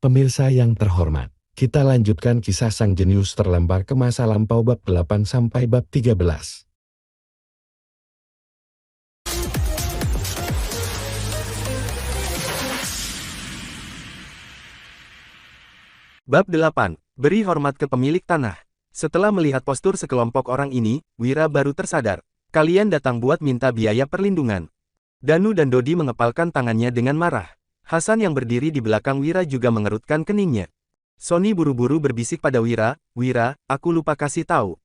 Pemirsa yang terhormat, kita lanjutkan kisah sang jenius terlempar ke masa lampau bab 8 sampai bab 13. Bab 8. Beri hormat ke pemilik tanah. Setelah melihat postur sekelompok orang ini, Wira baru tersadar. Kalian datang buat minta biaya perlindungan. Danu dan Dodi mengepalkan tangannya dengan marah. Hasan yang berdiri di belakang Wira juga mengerutkan keningnya. Sony buru-buru berbisik pada Wira, "Wira, aku lupa kasih tahu.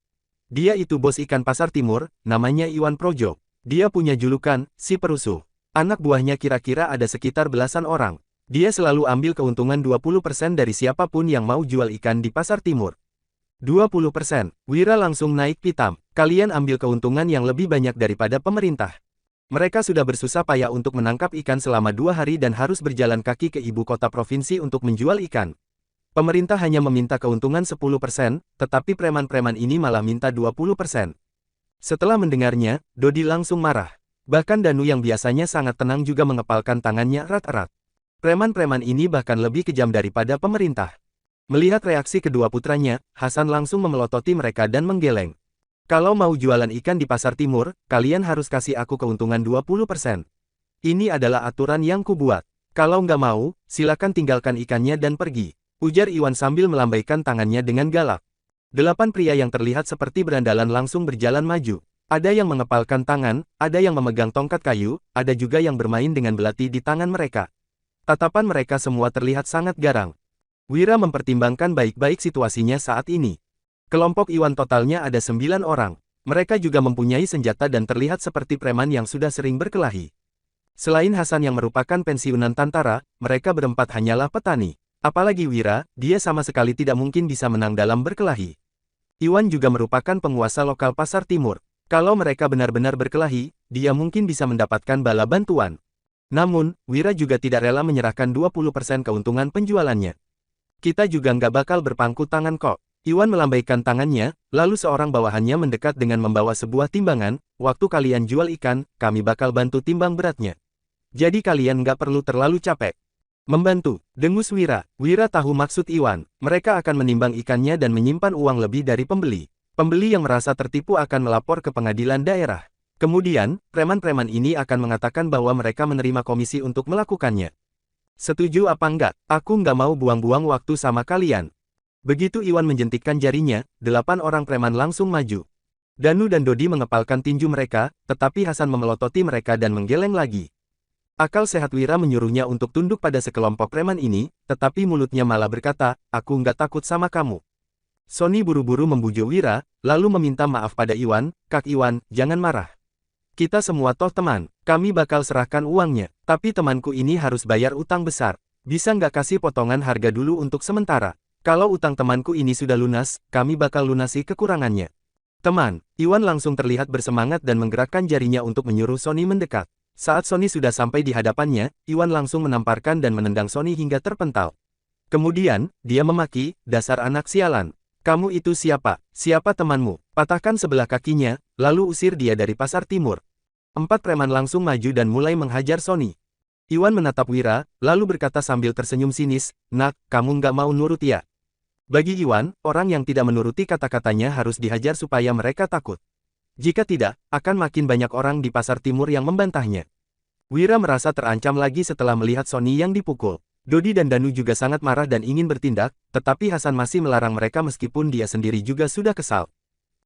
Dia itu bos ikan pasar timur, namanya Iwan Projo. Dia punya julukan, si perusuh. Anak buahnya kira-kira ada sekitar belasan orang. Dia selalu ambil keuntungan 20% dari siapapun yang mau jual ikan di pasar timur." 20%. Wira langsung naik pitam. Kalian ambil keuntungan yang lebih banyak daripada pemerintah. Mereka sudah bersusah payah untuk menangkap ikan selama 2 hari dan harus berjalan kaki ke ibu kota provinsi untuk menjual ikan. Pemerintah hanya meminta keuntungan 10%, tetapi preman-preman ini malah minta 20%. Setelah mendengarnya, Dodi langsung marah. Bahkan Danu yang biasanya sangat tenang juga mengepalkan tangannya erat-erat. Preman-preman ini bahkan lebih kejam daripada pemerintah. Melihat reaksi kedua putranya, Hasan langsung memelototi mereka dan menggeleng. "Kalau mau jualan ikan di pasar timur, kalian harus kasih aku keuntungan 20%. Ini adalah aturan yang kubuat. Kalau nggak mau, silakan tinggalkan ikannya dan pergi," ujar Iwan sambil melambaikan tangannya dengan galak. 8 pria yang terlihat seperti berandalan langsung berjalan maju. Ada yang mengepalkan tangan, ada yang memegang tongkat kayu, ada juga yang bermain dengan belati di tangan mereka. Tatapan mereka semua terlihat sangat garang. Wira mempertimbangkan baik-baik situasinya saat ini. Kelompok Iwan totalnya ada 9 orang. Mereka juga mempunyai senjata dan terlihat seperti preman yang sudah sering berkelahi. Selain Hasan yang merupakan pensiunan tentara, mereka berempat hanyalah petani. Apalagi Wira, dia sama sekali tidak mungkin bisa menang dalam berkelahi. Iwan juga merupakan penguasa lokal pasar timur. Kalau mereka benar-benar berkelahi, dia mungkin bisa mendapatkan bala bantuan. Namun, Wira juga tidak rela menyerahkan 20% keuntungan penjualannya. "Kita juga nggak bakal berpangku tangan kok." Iwan melambaikan tangannya, lalu seorang bawahannya mendekat dengan membawa sebuah timbangan. "Waktu kalian jual ikan, kami bakal bantu timbang beratnya. Jadi kalian nggak perlu terlalu capek." "Membantu," dengus Wira. Wira tahu maksud Iwan. Mereka akan menimbang ikannya dan menyimpan uang lebih dari pembeli. Pembeli yang merasa tertipu akan melapor ke pengadilan daerah. Kemudian, preman-preman ini akan mengatakan bahwa mereka menerima komisi untuk melakukannya. "Setuju apa enggak? Aku nggak mau buang-buang waktu sama kalian." Begitu Iwan menjentikkan jarinya, 8 orang preman langsung maju. Danu dan Dodi mengepalkan tinju mereka, tetapi Hasan memelototi mereka dan menggeleng lagi. Akal sehat Wira menyuruhnya untuk tunduk pada sekelompok preman ini, tetapi mulutnya malah berkata, "Aku nggak takut sama kamu." Sony buru-buru membujuk Wira, lalu meminta maaf pada Iwan. "Kak Iwan, jangan marah. Kita semua toh teman, kami bakal serahkan uangnya, tapi temanku ini harus bayar utang besar. Bisa nggak kasih potongan harga dulu untuk sementara? Kalau utang temanku ini sudah lunas, kami bakal lunasi kekurangannya." "Teman," Iwan langsung terlihat bersemangat dan menggerakkan jarinya untuk menyuruh Sony mendekat. Saat Sony sudah sampai di hadapannya, Iwan langsung menamparkan dan menendang Sony hingga terpental. Kemudian, dia memaki, "Dasar anak sialan. Kamu itu siapa? Siapa temanmu? Patahkan sebelah kakinya, lalu usir dia dari pasar timur." 4 preman langsung maju dan mulai menghajar Sony. Iwan menatap Wira, lalu berkata sambil tersenyum sinis, "Nak, kamu nggak mau nurut ya?" Bagi Iwan, orang yang tidak menuruti kata-katanya harus dihajar supaya mereka takut. Jika tidak, akan makin banyak orang di pasar timur yang membantahnya. Wira merasa terancam lagi setelah melihat Sony yang dipukul. Dodi dan Danu juga sangat marah dan ingin bertindak, tetapi Hasan masih melarang mereka meskipun dia sendiri juga sudah kesal.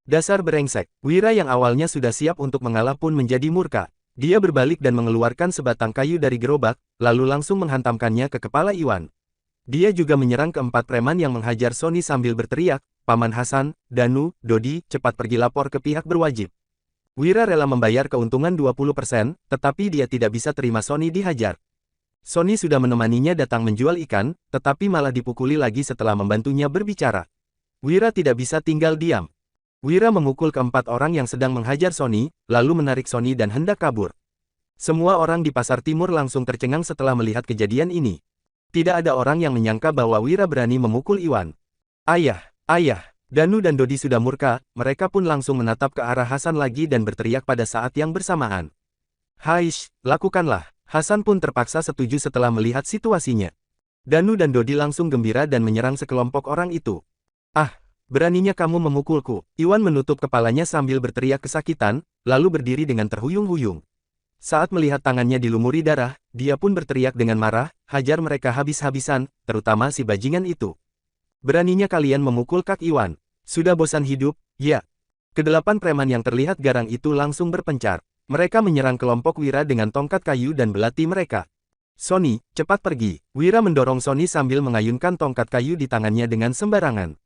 "Dasar brengsek." Wira yang awalnya sudah siap untuk mengalah pun menjadi murka. Dia berbalik dan mengeluarkan sebatang kayu dari gerobak, lalu langsung menghantamkannya ke kepala Iwan. Dia juga menyerang keempat preman yang menghajar Sony sambil berteriak, "Paman Hasan, Danu, Dodi, cepat pergi lapor ke pihak berwajib." Wira rela membayar keuntungan 20%, tetapi dia tidak bisa terima Sony dihajar. Sony sudah menemaninya datang menjual ikan, tetapi malah dipukuli lagi setelah membantunya berbicara. Wira tidak bisa tinggal diam. Wira memukul keempat orang yang sedang menghajar Sony, lalu menarik Sony dan hendak kabur. Semua orang di pasar timur langsung tercengang setelah melihat kejadian ini. Tidak ada orang yang menyangka bahwa Wira berani memukul Iwan. "Ayah, ayah!" Danu dan Dodi sudah murka, mereka pun langsung menatap ke arah Hasan lagi dan berteriak pada saat yang bersamaan. "Haish, lakukanlah." Hasan pun terpaksa setuju setelah melihat situasinya. Danu dan Dodi langsung gembira dan menyerang sekelompok orang itu. Ah, beraninya kamu memukulku. Iwan menutup kepalanya sambil berteriak kesakitan, lalu berdiri dengan terhuyung-huyung. Saat melihat tangannya dilumuri darah, dia pun berteriak dengan marah, hajar mereka habis-habisan, terutama si bajingan itu. Beraninya kalian memukul Kak Iwan. Sudah bosan hidup, ya? Kedelapan preman yang terlihat garang itu langsung berpencar. Mereka menyerang kelompok Wira dengan tongkat kayu dan belati mereka. Sony, cepat pergi. Wira mendorong Sony sambil mengayunkan tongkat kayu di tangannya dengan sembarangan.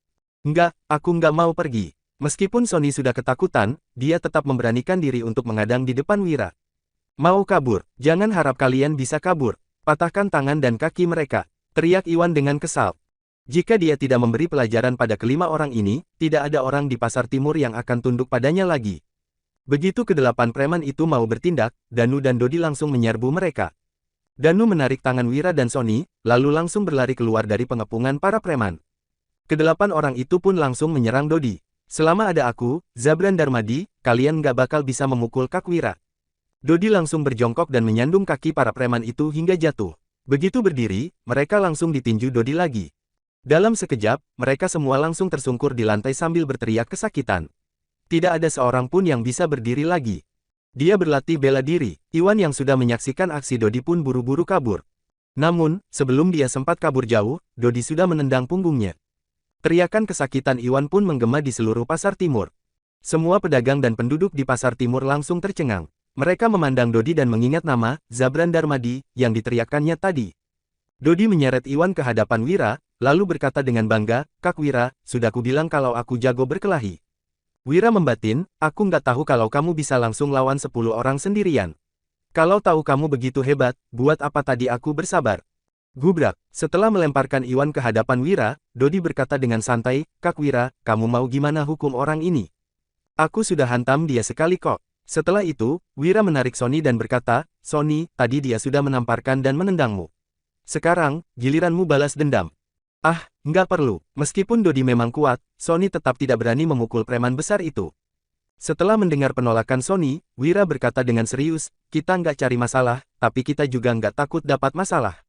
Enggak, aku enggak mau pergi. Meskipun Sony sudah ketakutan, dia tetap memberanikan diri untuk menghadang di depan Wira. Mau kabur? Jangan harap kalian bisa kabur. Patahkan tangan dan kaki mereka, teriak Iwan dengan kesal. Jika dia tidak memberi pelajaran pada kelima orang ini, tidak ada orang di Pasar Timur yang akan tunduk padanya lagi. Begitu kedelapan preman itu mau bertindak, Danu dan Dodi langsung menyerbu mereka. Danu menarik tangan Wira dan Sony, lalu langsung berlari keluar dari pengepungan para preman. Kedelapan orang itu pun langsung menyerang Dodi. Selama ada aku, Zabran Darmadi, kalian nggak bakal bisa memukul Kak Wira. Dodi langsung berjongkok dan menyandung kaki para preman itu hingga jatuh. Begitu berdiri, mereka langsung ditinju Dodi lagi. Dalam sekejap, mereka semua langsung tersungkur di lantai sambil berteriak kesakitan. Tidak ada seorang pun yang bisa berdiri lagi. Dia berlatih bela diri. Iwan yang sudah menyaksikan aksi Dodi pun buru-buru kabur. Namun, sebelum dia sempat kabur jauh, Dodi sudah menendang punggungnya. Teriakan kesakitan Iwan pun menggema di seluruh Pasar Timur. Semua pedagang dan penduduk di Pasar Timur langsung tercengang. Mereka memandang Dodi dan mengingat nama, Zabran Darmadi, yang diteriakannya tadi. Dodi menyeret Iwan ke hadapan Wira, lalu berkata dengan bangga, Kak Wira, sudah kubilang kalau aku jago berkelahi. Wira membatin, aku nggak tahu kalau kamu bisa langsung lawan 10 orang sendirian. Kalau tahu kamu begitu hebat, buat apa tadi aku bersabar? Gubrak. Setelah melemparkan Iwan ke hadapan Wira, Dodi berkata dengan santai, Kak Wira, kamu mau gimana hukum orang ini? Aku sudah hantam dia sekali kok. Setelah itu, Wira menarik Sony dan berkata, Sony, tadi dia sudah menamparkan dan menendangmu. Sekarang, giliranmu balas dendam. Ah, nggak perlu. Meskipun Dodi memang kuat, Sony tetap tidak berani memukul preman besar itu. Setelah mendengar penolakan Sony, Wira berkata dengan serius, kita nggak cari masalah, tapi kita juga nggak takut dapat masalah.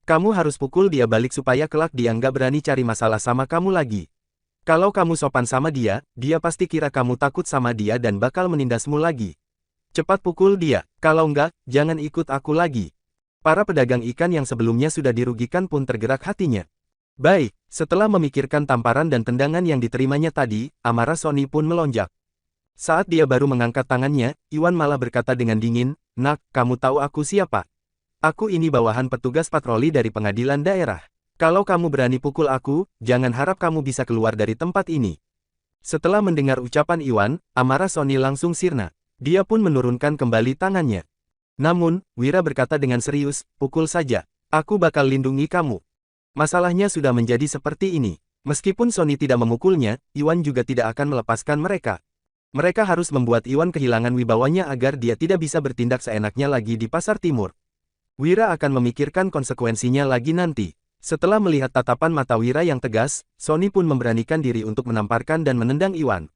Kamu harus pukul dia balik supaya kelak dia nggak berani cari masalah sama kamu lagi. Kalau kamu sopan sama dia, dia pasti kira kamu takut sama dia dan bakal menindasmu lagi. Cepat pukul dia, kalau nggak, jangan ikut aku lagi. Para pedagang ikan yang sebelumnya sudah dirugikan pun tergerak hatinya. Baik, setelah memikirkan tamparan dan tendangan yang diterimanya tadi, amarah Sony pun melonjak. Saat dia baru mengangkat tangannya, Iwan malah berkata dengan dingin, Nak, kamu tahu aku siapa? Aku ini bawahan petugas patroli dari pengadilan daerah. Kalau kamu berani pukul aku, jangan harap kamu bisa keluar dari tempat ini. Setelah mendengar ucapan Iwan, amarah Sony langsung sirna. Dia pun menurunkan kembali tangannya. Namun, Wira berkata dengan serius, pukul saja. Aku bakal lindungi kamu. Masalahnya sudah menjadi seperti ini. Meskipun Sony tidak memukulnya, Iwan juga tidak akan melepaskan mereka. Mereka harus membuat Iwan kehilangan wibawanya agar dia tidak bisa bertindak seenaknya lagi di Pasar Timur. Wira akan memikirkan konsekuensinya lagi nanti. Setelah melihat tatapan mata Wira yang tegas, Sony pun memberanikan diri untuk menamparkan dan menendang Iwan.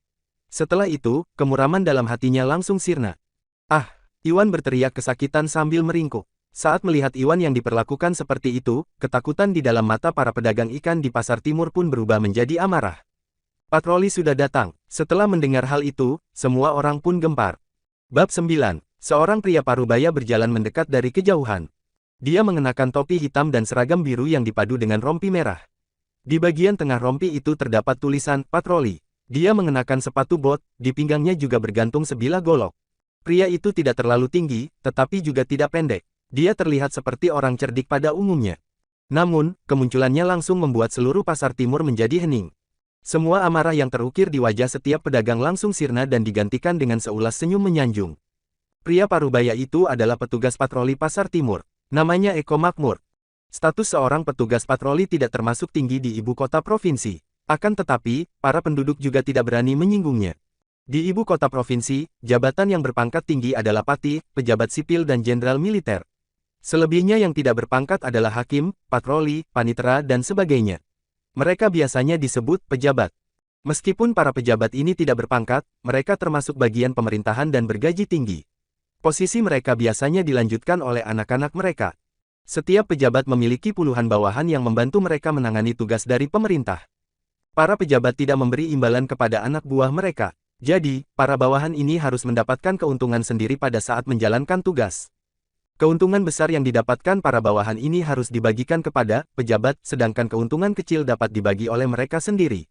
Setelah itu, kemuraman dalam hatinya langsung sirna. Ah! Iwan berteriak kesakitan sambil meringkuk. Saat melihat Iwan yang diperlakukan seperti itu, ketakutan di dalam mata para pedagang ikan di Pasar Timur pun berubah menjadi amarah. Patroli sudah datang. Setelah mendengar hal itu, semua orang pun gempar. Bab 9. Seorang pria parubaya berjalan mendekat dari kejauhan. Dia mengenakan topi hitam dan seragam biru yang dipadu dengan rompi merah. Di bagian tengah rompi itu terdapat tulisan, patroli. Dia mengenakan sepatu bot, di pinggangnya juga bergantung sebilah golok. Pria itu tidak terlalu tinggi, tetapi juga tidak pendek. Dia terlihat seperti orang cerdik pada umumnya. Namun, kemunculannya langsung membuat seluruh Pasar Timur menjadi hening. Semua amarah yang terukir di wajah setiap pedagang langsung sirna dan digantikan dengan seulas senyum menyanjung. Pria parubaya itu adalah petugas patroli Pasar Timur. Namanya Eko Makmur. Status seorang petugas patroli tidak termasuk tinggi di ibu kota provinsi. Akan tetapi, para penduduk juga tidak berani menyinggungnya. Di ibu kota provinsi, jabatan yang berpangkat tinggi adalah pati, pejabat sipil dan jenderal militer. Selebihnya yang tidak berpangkat adalah hakim, patroli, panitera dan sebagainya. Mereka biasanya disebut pejabat. Meskipun para pejabat ini tidak berpangkat, mereka termasuk bagian pemerintahan dan bergaji tinggi. Posisi mereka biasanya dilanjutkan oleh anak-anak mereka. Setiap pejabat memiliki puluhan bawahan yang membantu mereka menangani tugas dari pemerintah. Para pejabat tidak memberi imbalan kepada anak buah mereka. Jadi, para bawahan ini harus mendapatkan keuntungan sendiri pada saat menjalankan tugas. Keuntungan besar yang didapatkan para bawahan ini harus dibagikan kepada pejabat, sedangkan keuntungan kecil dapat dibagi oleh mereka sendiri.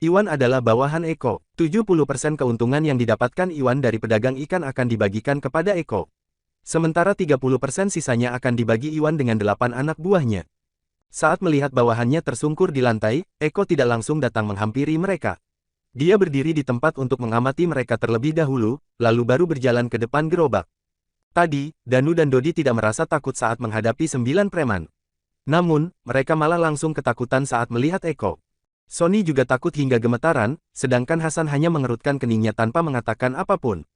Iwan adalah bawahan Eko. 70% keuntungan yang didapatkan Iwan dari pedagang ikan akan dibagikan kepada Eko. Sementara 30% sisanya akan dibagi Iwan dengan 8 anak buahnya. Saat melihat bawahannya tersungkur di lantai, Eko tidak langsung datang menghampiri mereka. Dia berdiri di tempat untuk mengamati mereka terlebih dahulu, lalu baru berjalan ke depan gerobak. Tadi, Danu dan Dodi tidak merasa takut saat menghadapi 9 preman. Namun, mereka malah langsung ketakutan saat melihat Eko. Sony juga takut hingga gemetaran, sedangkan Hasan hanya mengerutkan keningnya tanpa mengatakan apapun.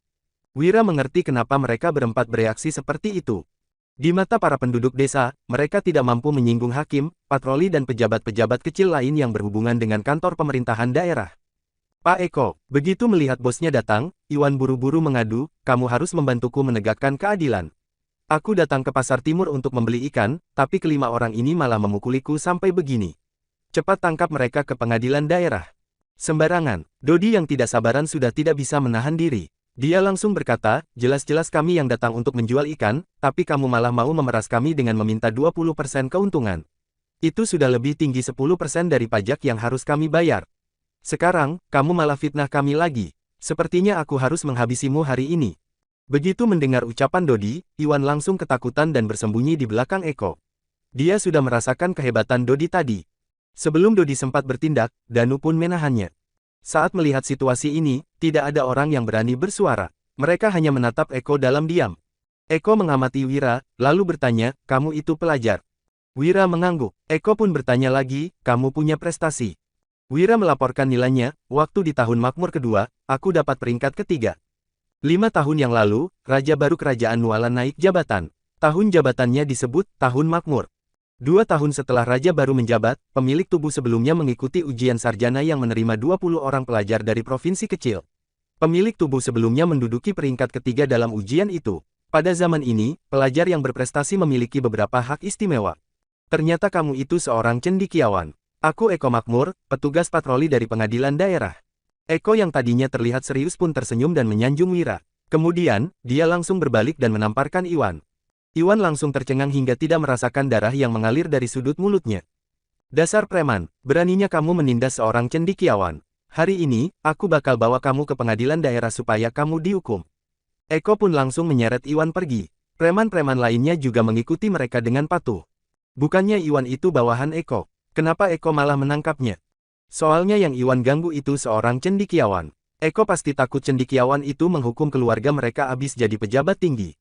Wira mengerti kenapa mereka berempat bereaksi seperti itu. Di mata para penduduk desa, mereka tidak mampu menyinggung hakim, patroli dan pejabat-pejabat kecil lain yang berhubungan dengan kantor pemerintahan daerah. Pak Eko, begitu melihat bosnya datang, Iwan buru-buru mengadu, kamu harus membantuku menegakkan keadilan. Aku datang ke pasar timur untuk membeli ikan, tapi kelima orang ini malah memukuliku sampai begini. Cepat tangkap mereka ke pengadilan daerah. Sembarangan, Dodi yang tidak sabaran sudah tidak bisa menahan diri. Dia langsung berkata, jelas-jelas kami yang datang untuk menjual ikan, tapi kamu malah mau memeras kami dengan meminta 20% keuntungan. Itu sudah lebih tinggi 10% dari pajak yang harus kami bayar. Sekarang, kamu malah fitnah kami lagi. Sepertinya aku harus menghabisimu hari ini. Begitu mendengar ucapan Dodi, Iwan langsung ketakutan dan bersembunyi di belakang Eko. Dia sudah merasakan kehebatan Dodi tadi. Sebelum Dodi sempat bertindak, Danu pun menahannya. Saat melihat situasi ini, tidak ada orang yang berani bersuara. Mereka hanya menatap Eko dalam diam. Eko mengamati Wira, lalu bertanya, kamu itu pelajar? Wira mengangguk. Eko pun bertanya lagi, kamu punya prestasi? Wira melaporkan nilainya, waktu di tahun makmur kedua, aku dapat peringkat ketiga. 5 tahun yang lalu, Raja baru Kerajaan Nuala naik jabatan. Tahun jabatannya disebut Tahun Makmur. 2 tahun setelah Raja baru menjabat, pemilik tubuh sebelumnya mengikuti ujian sarjana yang menerima 20 orang pelajar dari provinsi kecil. Pemilik tubuh sebelumnya menduduki peringkat ketiga dalam ujian itu. Pada zaman ini, pelajar yang berprestasi memiliki beberapa hak istimewa. Ternyata kamu itu seorang cendekiawan. Aku Eko Makmur, petugas patroli dari pengadilan daerah. Eko yang tadinya terlihat serius pun tersenyum dan menyanjung Wira. Kemudian, dia langsung berbalik dan menamparkan Iwan. Iwan langsung tercengang hingga tidak merasakan darah yang mengalir dari sudut mulutnya. Dasar preman, beraninya kamu menindas seorang cendekiawan. Hari ini, aku bakal bawa kamu ke pengadilan daerah supaya kamu dihukum. Eko pun langsung menyeret Iwan pergi. Preman-preman lainnya juga mengikuti mereka dengan patuh. Bukannya Iwan itu bawahan Eko. Kenapa Eko malah menangkapnya? Soalnya yang Iwan ganggu itu seorang cendekiawan. Eko pasti takut cendekiawan itu menghukum keluarga mereka abis jadi pejabat tinggi.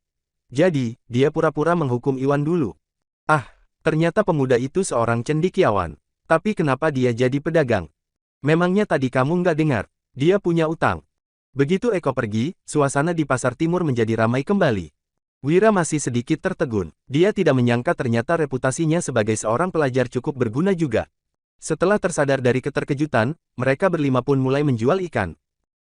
Jadi, dia pura-pura menghukum Iwan dulu. Ah, ternyata pemuda itu seorang cendekiawan. Tapi kenapa dia jadi pedagang? Memangnya tadi kamu nggak dengar? Dia punya utang. Begitu Eko pergi, suasana di pasar timur menjadi ramai kembali. Wira masih sedikit tertegun. Dia tidak menyangka ternyata reputasinya sebagai seorang pelajar cukup berguna juga. Setelah tersadar dari keterkejutan, mereka berlima pun mulai menjual ikan.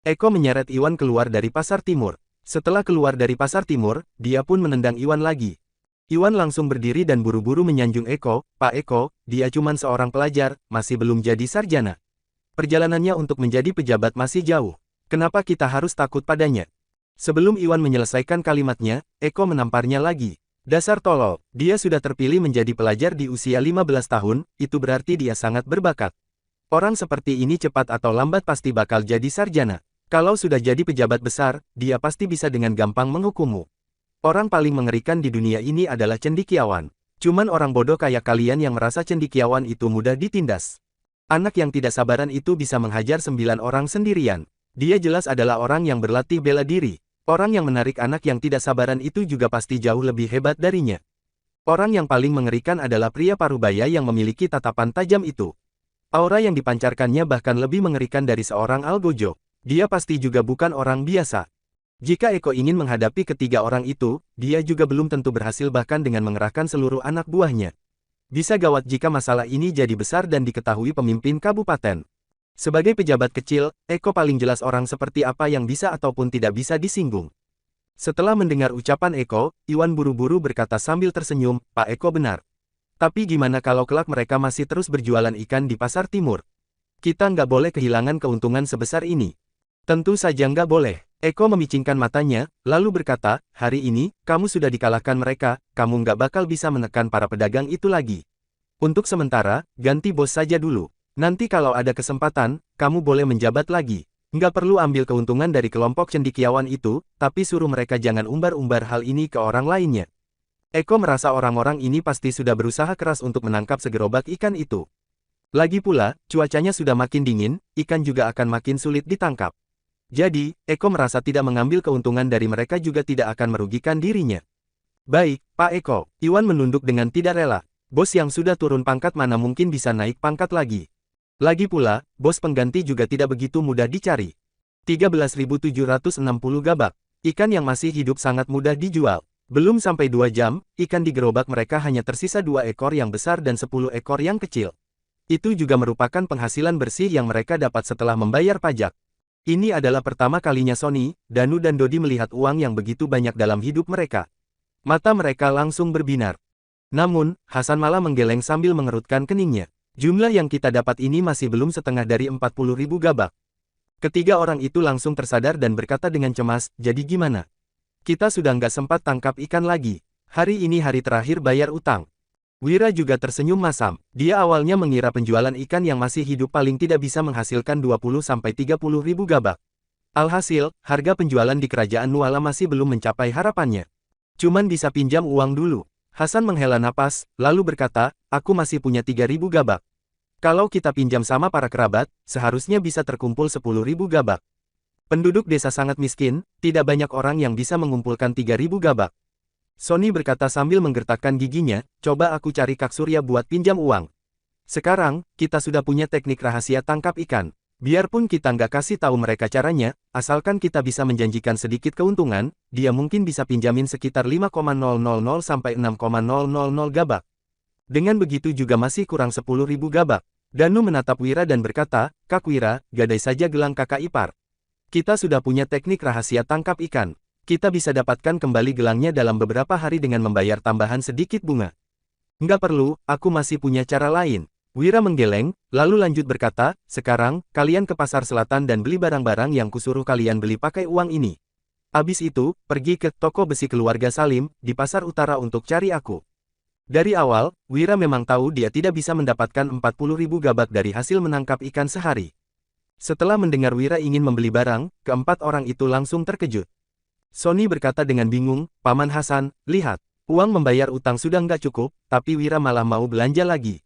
Eko menyeret Iwan keluar dari pasar timur. Setelah keluar dari pasar timur, dia pun menendang Iwan lagi. Iwan langsung berdiri dan buru-buru menyanjung Eko, Pak Eko, dia cuma seorang pelajar, masih belum jadi sarjana. Perjalanannya untuk menjadi pejabat masih jauh. Kenapa kita harus takut padanya? Sebelum Iwan menyelesaikan kalimatnya, Eko menamparnya lagi. Dasar tolol, dia sudah terpilih menjadi pelajar di usia 15 tahun, itu berarti dia sangat berbakat. Orang seperti ini cepat atau lambat pasti bakal jadi sarjana. Kalau sudah jadi pejabat besar, dia pasti bisa dengan gampang menghukummu. Orang paling mengerikan di dunia ini adalah cendekiawan. Cuman orang bodoh kayak kalian yang merasa cendekiawan itu mudah ditindas. Anak yang tidak sabaran itu bisa menghajar 9 orang sendirian. Dia jelas adalah orang yang berlatih bela diri. Orang yang menarik anak yang tidak sabaran itu juga pasti jauh lebih hebat darinya. Orang yang paling mengerikan adalah pria parubaya yang memiliki tatapan tajam itu. Aura yang dipancarkannya bahkan lebih mengerikan dari seorang algojo. Dia pasti juga bukan orang biasa. Jika Eko ingin menghadapi ketiga orang itu, dia juga belum tentu berhasil bahkan dengan mengerahkan seluruh anak buahnya. Bisa gawat jika masalah ini jadi besar dan diketahui pemimpin kabupaten. Sebagai pejabat kecil, Eko paling jelas orang seperti apa yang bisa ataupun tidak bisa disinggung. Setelah mendengar ucapan Eko, Iwan buru-buru berkata sambil tersenyum, Pak Eko benar. Tapi gimana kalau kelak mereka masih terus berjualan ikan di pasar timur? Kita nggak boleh kehilangan keuntungan sebesar ini. Tentu saja nggak boleh. Eko memicingkan matanya, lalu berkata, hari ini, kamu sudah dikalahkan mereka, kamu nggak bakal bisa menekan para pedagang itu lagi. Untuk sementara, ganti bos saja dulu. Nanti kalau ada kesempatan, kamu boleh menjabat lagi. Nggak perlu ambil keuntungan dari kelompok cendekiawan itu, tapi suruh mereka jangan umbar-umbar hal ini ke orang lainnya. Eko merasa orang-orang ini pasti sudah berusaha keras untuk menangkap segerobak ikan itu. Lagi pula, cuacanya sudah makin dingin, ikan juga akan makin sulit ditangkap. Jadi, Eko merasa tidak mengambil keuntungan dari mereka juga tidak akan merugikan dirinya. Baik, Pak Eko. Iwan menunduk dengan tidak rela. Bos yang sudah turun pangkat mana mungkin bisa naik pangkat lagi. Lagi pula, bos pengganti juga tidak begitu mudah dicari. 13.760 gabak. Ikan yang masih hidup sangat mudah dijual. Belum sampai 2 jam, ikan di gerobak mereka hanya tersisa 2 ekor yang besar dan 10 ekor yang kecil. Itu juga merupakan penghasilan bersih yang mereka dapat setelah membayar pajak. Ini adalah pertama kalinya Sony, Danu dan Dodi melihat uang yang begitu banyak dalam hidup mereka. Mata mereka langsung berbinar. Namun, Hasan malah menggeleng sambil mengerutkan keningnya. Jumlah yang kita dapat ini masih belum setengah dari 40.000 gabak. Ketiga orang itu langsung tersadar dan berkata dengan cemas, jadi gimana? Kita sudah nggak sempat tangkap ikan lagi. Hari ini hari terakhir bayar utang. Wira juga tersenyum masam. Dia awalnya mengira penjualan ikan yang masih hidup paling tidak bisa menghasilkan 20-30 ribu gabak. Alhasil, harga penjualan di kerajaan Nuala masih belum mencapai harapannya. Cuman bisa pinjam uang dulu. Hasan menghela napas, lalu berkata, aku masih punya 3.000 gabak. Kalau kita pinjam sama para kerabat, seharusnya bisa terkumpul 10.000 gabak. Penduduk desa sangat miskin, tidak banyak orang yang bisa mengumpulkan 3.000 gabak. Sony berkata sambil menggertakkan giginya, coba aku cari Kak Surya buat pinjam uang. Sekarang, kita sudah punya teknik rahasia tangkap ikan. Biarpun kita nggak kasih tahu mereka caranya, asalkan kita bisa menjanjikan sedikit keuntungan, dia mungkin bisa pinjamin sekitar 5,000 sampai 6,000 gabak. Dengan begitu juga masih kurang 10.000 gabak. Danu menatap Wira dan berkata, Kak Wira, gadai saja gelang kakak ipar. Kita sudah punya teknik rahasia tangkap ikan. Kita bisa dapatkan kembali gelangnya dalam beberapa hari dengan membayar tambahan sedikit bunga. Nggak perlu, aku masih punya cara lain. Wira menggeleng, lalu lanjut berkata, sekarang, kalian ke pasar selatan dan beli barang-barang yang kusuruh kalian beli pakai uang ini. Abis itu, pergi ke toko besi keluarga Salim, di pasar utara untuk cari aku. Dari awal, Wira memang tahu dia tidak bisa mendapatkan 40.000 gabak dari hasil menangkap ikan sehari. Setelah mendengar Wira ingin membeli barang, keempat orang itu langsung terkejut. Sony berkata dengan bingung, Paman Hasan, lihat, uang membayar utang sudah nggak cukup, tapi Wira malah mau belanja lagi.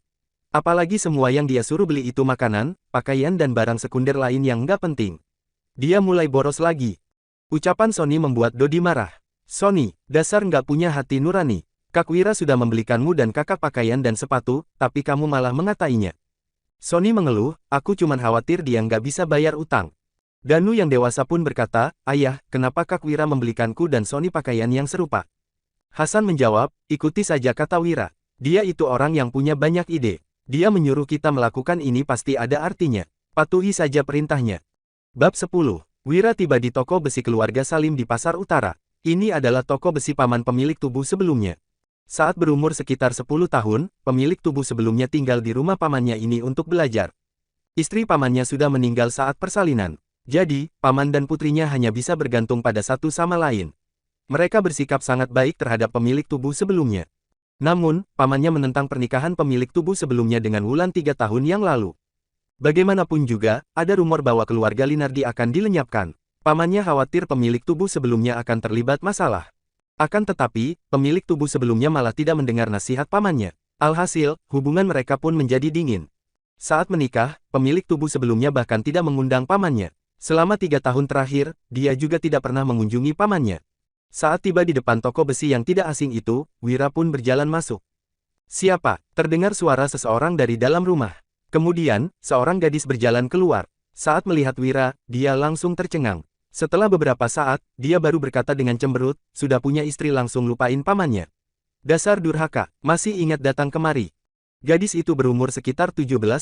Apalagi semua yang dia suruh beli itu makanan, pakaian dan barang sekunder lain yang nggak penting. Dia mulai boros lagi. Ucapan Sony membuat Dodi marah. Sony, dasar nggak punya hati nurani. Kak Wira sudah membelikanmu dan kakak pakaian dan sepatu, tapi kamu malah mengatainya. Sony mengeluh, aku cuman khawatir dia nggak bisa bayar utang. Danu yang dewasa pun berkata, ayah, kenapa Kak Wira membelikanku dan Sony pakaian yang serupa? Hasan menjawab, ikuti saja kata Wira. Dia itu orang yang punya banyak ide. Dia menyuruh kita melakukan ini pasti ada artinya. Patuhi saja perintahnya. Bab 10. Wira tiba di toko besi keluarga Salim di Pasar Utara. Ini adalah toko besi paman pemilik tubuh sebelumnya. Saat berumur sekitar 10 tahun, pemilik tubuh sebelumnya tinggal di rumah pamannya ini untuk belajar. Istri pamannya sudah meninggal saat persalinan. Jadi, paman dan putrinya hanya bisa bergantung pada satu sama lain. Mereka bersikap sangat baik terhadap pemilik tubuh sebelumnya. Namun, pamannya menentang pernikahan pemilik tubuh sebelumnya dengan Wulan 3 tahun yang lalu. Bagaimanapun juga, ada rumor bahwa keluarga Linardi akan dilenyapkan. Pamannya khawatir pemilik tubuh sebelumnya akan terlibat masalah. Akan tetapi, pemilik tubuh sebelumnya malah tidak mendengar nasihat pamannya. Alhasil, hubungan mereka pun menjadi dingin. Saat menikah, pemilik tubuh sebelumnya bahkan tidak mengundang pamannya. Selama 3 tahun terakhir, dia juga tidak pernah mengunjungi pamannya. Saat tiba di depan toko besi yang tidak asing itu, Wira pun berjalan masuk. Siapa? Terdengar suara seseorang dari dalam rumah. Kemudian, seorang gadis berjalan keluar. Saat melihat Wira, dia langsung tercengang. Setelah beberapa saat, dia baru berkata dengan cemberut, sudah punya istri langsung lupain pamannya. Dasar durhaka, masih ingat datang kemari. Gadis itu berumur sekitar 17-18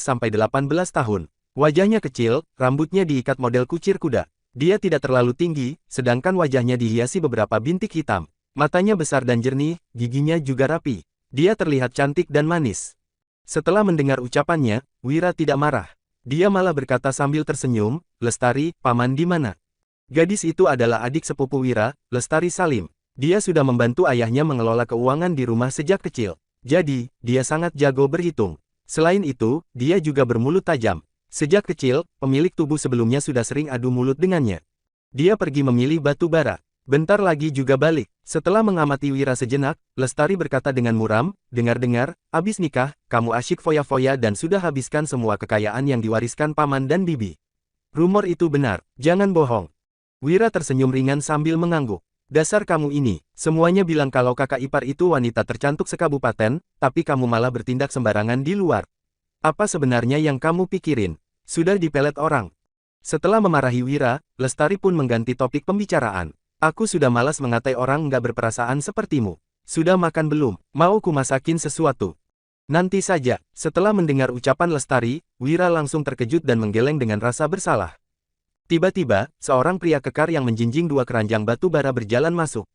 tahun. Wajahnya kecil, rambutnya diikat model kucir kuda. Dia tidak terlalu tinggi, sedangkan wajahnya dihiasi beberapa bintik hitam. Matanya besar dan jernih, giginya juga rapi. Dia terlihat cantik dan manis. Setelah mendengar ucapannya, Wira tidak marah. Dia malah berkata sambil tersenyum, "Lestari, paman di mana?" Gadis itu adalah adik sepupu Wira, Lestari Salim. Dia sudah membantu ayahnya mengelola keuangan di rumah sejak kecil. Jadi, dia sangat jago berhitung. Selain itu, dia juga bermulut tajam. Sejak kecil, pemilik tubuh sebelumnya sudah sering adu mulut dengannya. Dia pergi memilih batu bara. Bentar lagi juga balik. Setelah mengamati Wira sejenak, Lestari berkata dengan muram, "Dengar-dengar, abis nikah, kamu asyik foya-foya dan sudah habiskan semua kekayaan yang diwariskan paman dan bibi. Rumor itu benar, jangan bohong." Wira tersenyum ringan sambil mengangguk. "Dasar kamu ini, semuanya bilang kalau kakak ipar itu wanita tercantik sekabupaten, tapi kamu malah bertindak sembarangan di luar. Apa sebenarnya yang kamu pikirin? Sudah dipelet orang." Setelah memarahi Wira, Lestari pun mengganti topik pembicaraan. "Aku sudah malas mengatai orang nggak berperasaan sepertimu. Sudah makan belum? Mau ku masakin sesuatu?" "Nanti saja." Setelah mendengar ucapan Lestari, Wira langsung terkejut dan menggeleng dengan rasa bersalah. Tiba-tiba, seorang pria kekar yang menjinjing dua keranjang batu bara berjalan masuk.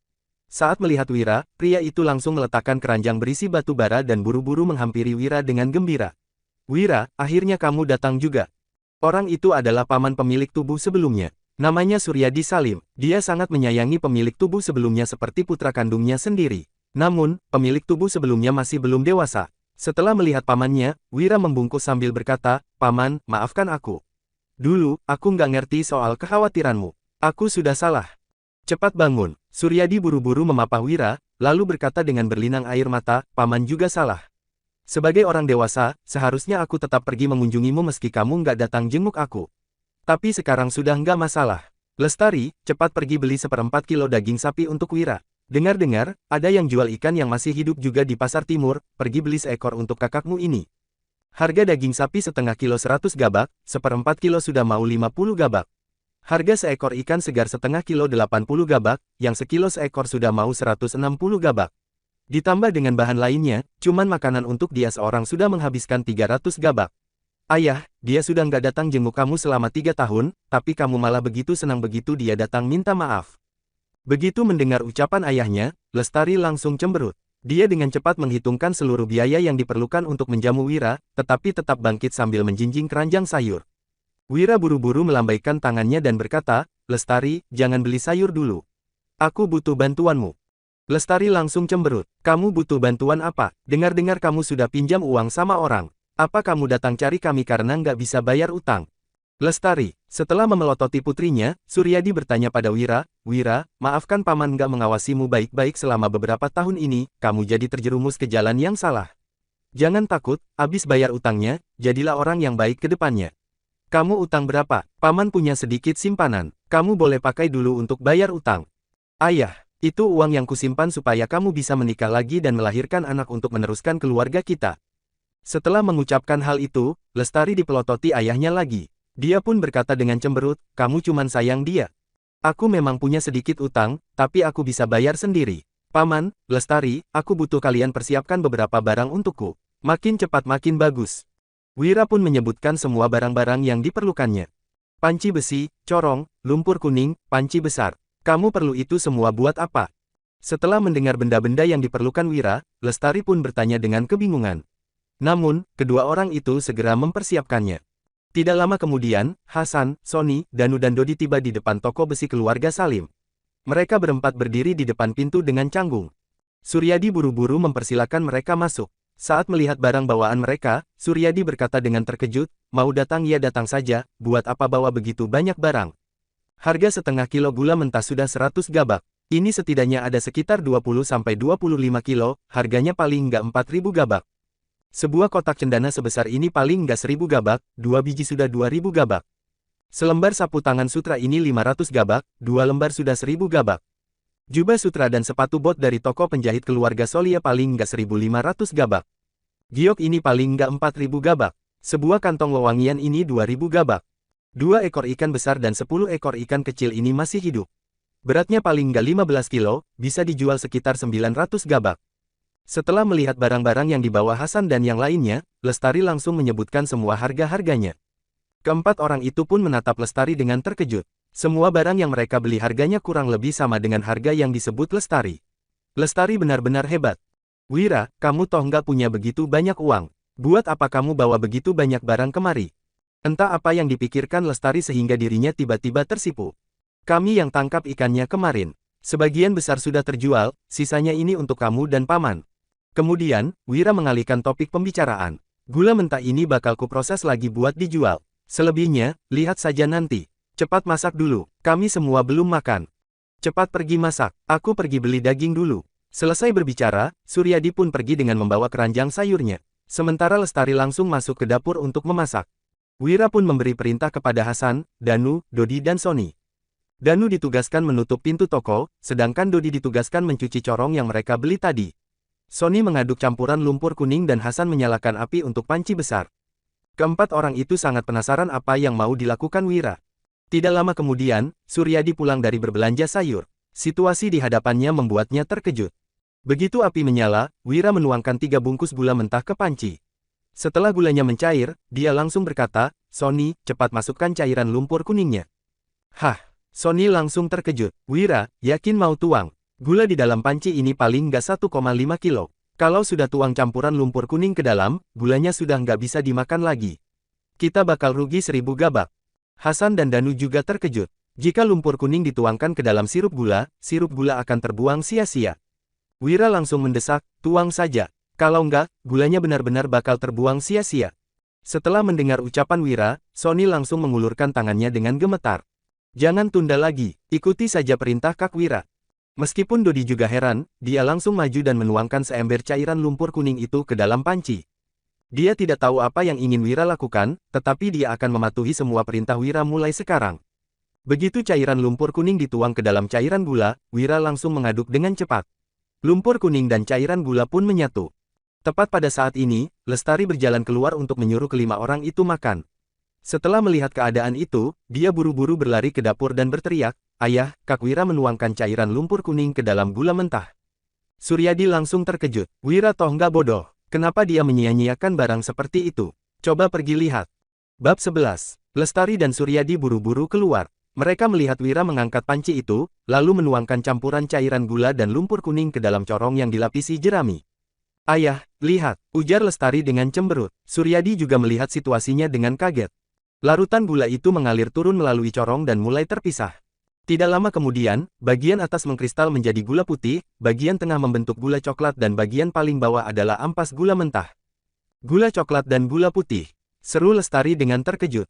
Saat melihat Wira, pria itu langsung meletakkan keranjang berisi batu bara dan buru-buru menghampiri Wira dengan gembira. "Wira, akhirnya kamu datang juga." Orang itu adalah paman pemilik tubuh sebelumnya. Namanya Suryadi Salim. Dia sangat menyayangi pemilik tubuh sebelumnya seperti putra kandungnya sendiri. Namun, pemilik tubuh sebelumnya masih belum dewasa. Setelah melihat pamannya, Wira membungkuk sambil berkata, "Paman, maafkan aku. Dulu, aku nggak ngerti soal kekhawatiranmu. Aku sudah salah. Cepat bangun." Suryadi buru-buru memapah Wira, lalu berkata dengan berlinang air mata, "Paman juga salah. Sebagai orang dewasa, seharusnya aku tetap pergi mengunjungimu meski kamu nggak datang jenguk aku. Tapi sekarang sudah nggak masalah. Lestari, cepat pergi beli 1/4 kilo daging sapi untuk Wira. Dengar-dengar, ada yang jual ikan yang masih hidup juga di pasar timur, pergi beli seekor untuk kakakmu ini. Harga daging sapi setengah kilo 100 gabak, 1/4 kilo sudah mau 50 gabak. Harga seekor ikan segar setengah kilo 80 gabak, yang sekilo seekor sudah mau 160 gabak. Ditambah dengan bahan lainnya, cuman makanan untuk dia seorang sudah menghabiskan 300 gabak. Ayah, dia sudah nggak datang jenguk kamu selama 3 tahun, tapi kamu malah begitu senang begitu dia datang minta maaf." Begitu mendengar ucapan ayahnya, Lestari langsung cemberut. Dia dengan cepat menghitungkan seluruh biaya yang diperlukan untuk menjamu Wira, tetapi tetap bangkit sambil menjinjing keranjang sayur. Wira buru-buru melambaikan tangannya dan berkata, "Lestari, jangan beli sayur dulu. Aku butuh bantuanmu." Lestari langsung cemberut. "Kamu butuh bantuan apa? Dengar-dengar kamu sudah pinjam uang sama orang. Apa kamu datang cari kami karena nggak bisa bayar utang?" Lestari, setelah memelototi putrinya, Suryadi bertanya pada Wira, "Wira, maafkan paman nggak mengawasimu baik-baik selama beberapa tahun ini, kamu jadi terjerumus ke jalan yang salah. Jangan takut, abis bayar utangnya, jadilah orang yang baik ke depannya. Kamu utang berapa? Paman punya sedikit simpanan, kamu boleh pakai dulu untuk bayar utang." "Ayah, itu uang yang kusimpan supaya kamu bisa menikah lagi dan melahirkan anak untuk meneruskan keluarga kita." Setelah mengucapkan hal itu, Lestari dipelototi ayahnya lagi. Dia pun berkata dengan cemberut, "Kamu cuman sayang dia. Aku memang punya sedikit utang, tapi aku bisa bayar sendiri. Paman, Lestari, aku butuh kalian persiapkan beberapa barang untukku. Makin cepat makin bagus." Wira pun menyebutkan semua barang-barang yang diperlukannya. "Panci besi, corong, lumpur kuning, panci besar. Kamu perlu itu semua buat apa?" Setelah mendengar benda-benda yang diperlukan Wira, Lestari pun bertanya dengan kebingungan. Namun, kedua orang itu segera mempersiapkannya. Tidak lama kemudian, Hasan, Sony, Danu dan Dodi tiba di depan toko besi keluarga Salim. Mereka berempat berdiri di depan pintu dengan canggung. Suryadi buru-buru mempersilakan mereka masuk. Saat melihat barang bawaan mereka, Suryadi berkata dengan terkejut, "Mau datang ya datang saja, buat apa bawa begitu banyak barang? Harga setengah kilo gula mentah sudah 100 gabak. Ini setidaknya ada sekitar 20-25 kilo, harganya paling nggak 4.000 gabak. Sebuah kotak cendana sebesar ini paling nggak 1.000 gabak, 2 biji sudah 2.000 gabak. Selembar sapu tangan sutra ini 500 gabak, 2 lembar sudah 1.000 gabak. Jubah sutra dan sepatu bot dari toko penjahit keluarga Solia paling nggak 1.500 gabak. Giok ini paling nggak 4.000 gabak. Sebuah kantong wewangian ini 2.000 gabak. 2 ekor ikan besar dan 10 ekor ikan kecil ini masih hidup. Beratnya paling nggak 15 kilo, bisa dijual sekitar 900 gabak." Setelah melihat barang-barang yang dibawa Hasan dan yang lainnya, Lestari langsung menyebutkan semua harga-harganya. Keempat orang itu pun menatap Lestari dengan terkejut. Semua barang yang mereka beli harganya kurang lebih sama dengan harga yang disebut Lestari. Lestari benar-benar hebat. Wira, kamu toh nggak punya begitu banyak uang. Buat apa kamu bawa begitu banyak barang kemari? Entah apa yang dipikirkan Lestari sehingga dirinya tiba-tiba tersipu. Kami yang tangkap ikannya kemarin. Sebagian besar sudah terjual, sisanya ini untuk kamu dan paman. Kemudian, Wira mengalihkan topik pembicaraan. Gula mentah ini bakal kuproses lagi buat dijual. Selebihnya, lihat saja nanti. Cepat masak dulu, kami semua belum makan. Cepat pergi masak, aku pergi beli daging dulu. Selesai berbicara, Suryadi pun pergi dengan membawa keranjang sayurnya. Sementara Lestari langsung masuk ke dapur untuk memasak. Wira pun memberi perintah kepada Hasan, Danu, Dodi dan Sony. Danu ditugaskan menutup pintu toko, sedangkan Dodi ditugaskan mencuci corong yang mereka beli tadi. Sony mengaduk campuran lumpur kuning dan Hasan menyalakan api untuk panci besar. Keempat orang itu sangat penasaran apa yang mau dilakukan Wira. Tidak lama kemudian, Suryadi pulang dari berbelanja sayur. Situasi di hadapannya membuatnya terkejut. Begitu api menyala, Wira menuangkan 3 bungkus gula mentah ke panci. Setelah gulanya mencair, dia langsung berkata, "Sony, cepat masukkan cairan lumpur kuningnya." Hah, Sony langsung terkejut. "Wira, yakin mau tuang? Gula di dalam panci ini paling nggak 1,5 kilo. Kalau sudah tuang campuran lumpur kuning ke dalam, gulanya sudah nggak bisa dimakan lagi. Kita bakal rugi 1000 gabak." Hasan dan Danu juga terkejut. Jika lumpur kuning dituangkan ke dalam sirup gula akan terbuang sia-sia. Wira langsung mendesak, "Tuang saja. Kalau enggak, gulanya benar-benar bakal terbuang sia-sia." Setelah mendengar ucapan Wira, Sony langsung mengulurkan tangannya dengan gemetar. "Jangan tunda lagi, ikuti saja perintah Kak Wira." Meskipun Dodi juga heran, dia langsung maju dan menuangkan seember cairan lumpur kuning itu ke dalam panci. Dia tidak tahu apa yang ingin Wira lakukan, tetapi dia akan mematuhi semua perintah Wira mulai sekarang. Begitu cairan lumpur kuning dituang ke dalam cairan gula, Wira langsung mengaduk dengan cepat. Lumpur kuning dan cairan gula pun menyatu. Tepat pada saat ini, Lestari berjalan keluar untuk menyuruh kelima orang itu makan. Setelah melihat keadaan itu, dia buru-buru berlari ke dapur dan berteriak, "Ayah, Kak Wira menuangkan cairan lumpur kuning ke dalam gula mentah." Suryadi langsung terkejut. Wira toh nggak bodoh. Kenapa dia menyia-nyiakan barang seperti itu? Coba pergi lihat. Bab 11. Lestari dan Suryadi buru-buru keluar. Mereka melihat Wira mengangkat panci itu, lalu menuangkan campuran cairan gula dan lumpur kuning ke dalam corong yang dilapisi jerami. "Ayah, lihat," ujar Lestari dengan cemberut. Suryadi juga melihat situasinya dengan kaget. Larutan gula itu mengalir turun melalui corong dan mulai terpisah. Tidak lama kemudian, bagian atas mengkristal menjadi gula putih, bagian tengah membentuk gula coklat dan bagian paling bawah adalah ampas gula mentah. "Gula coklat dan gula putih," seru Lestari dengan terkejut.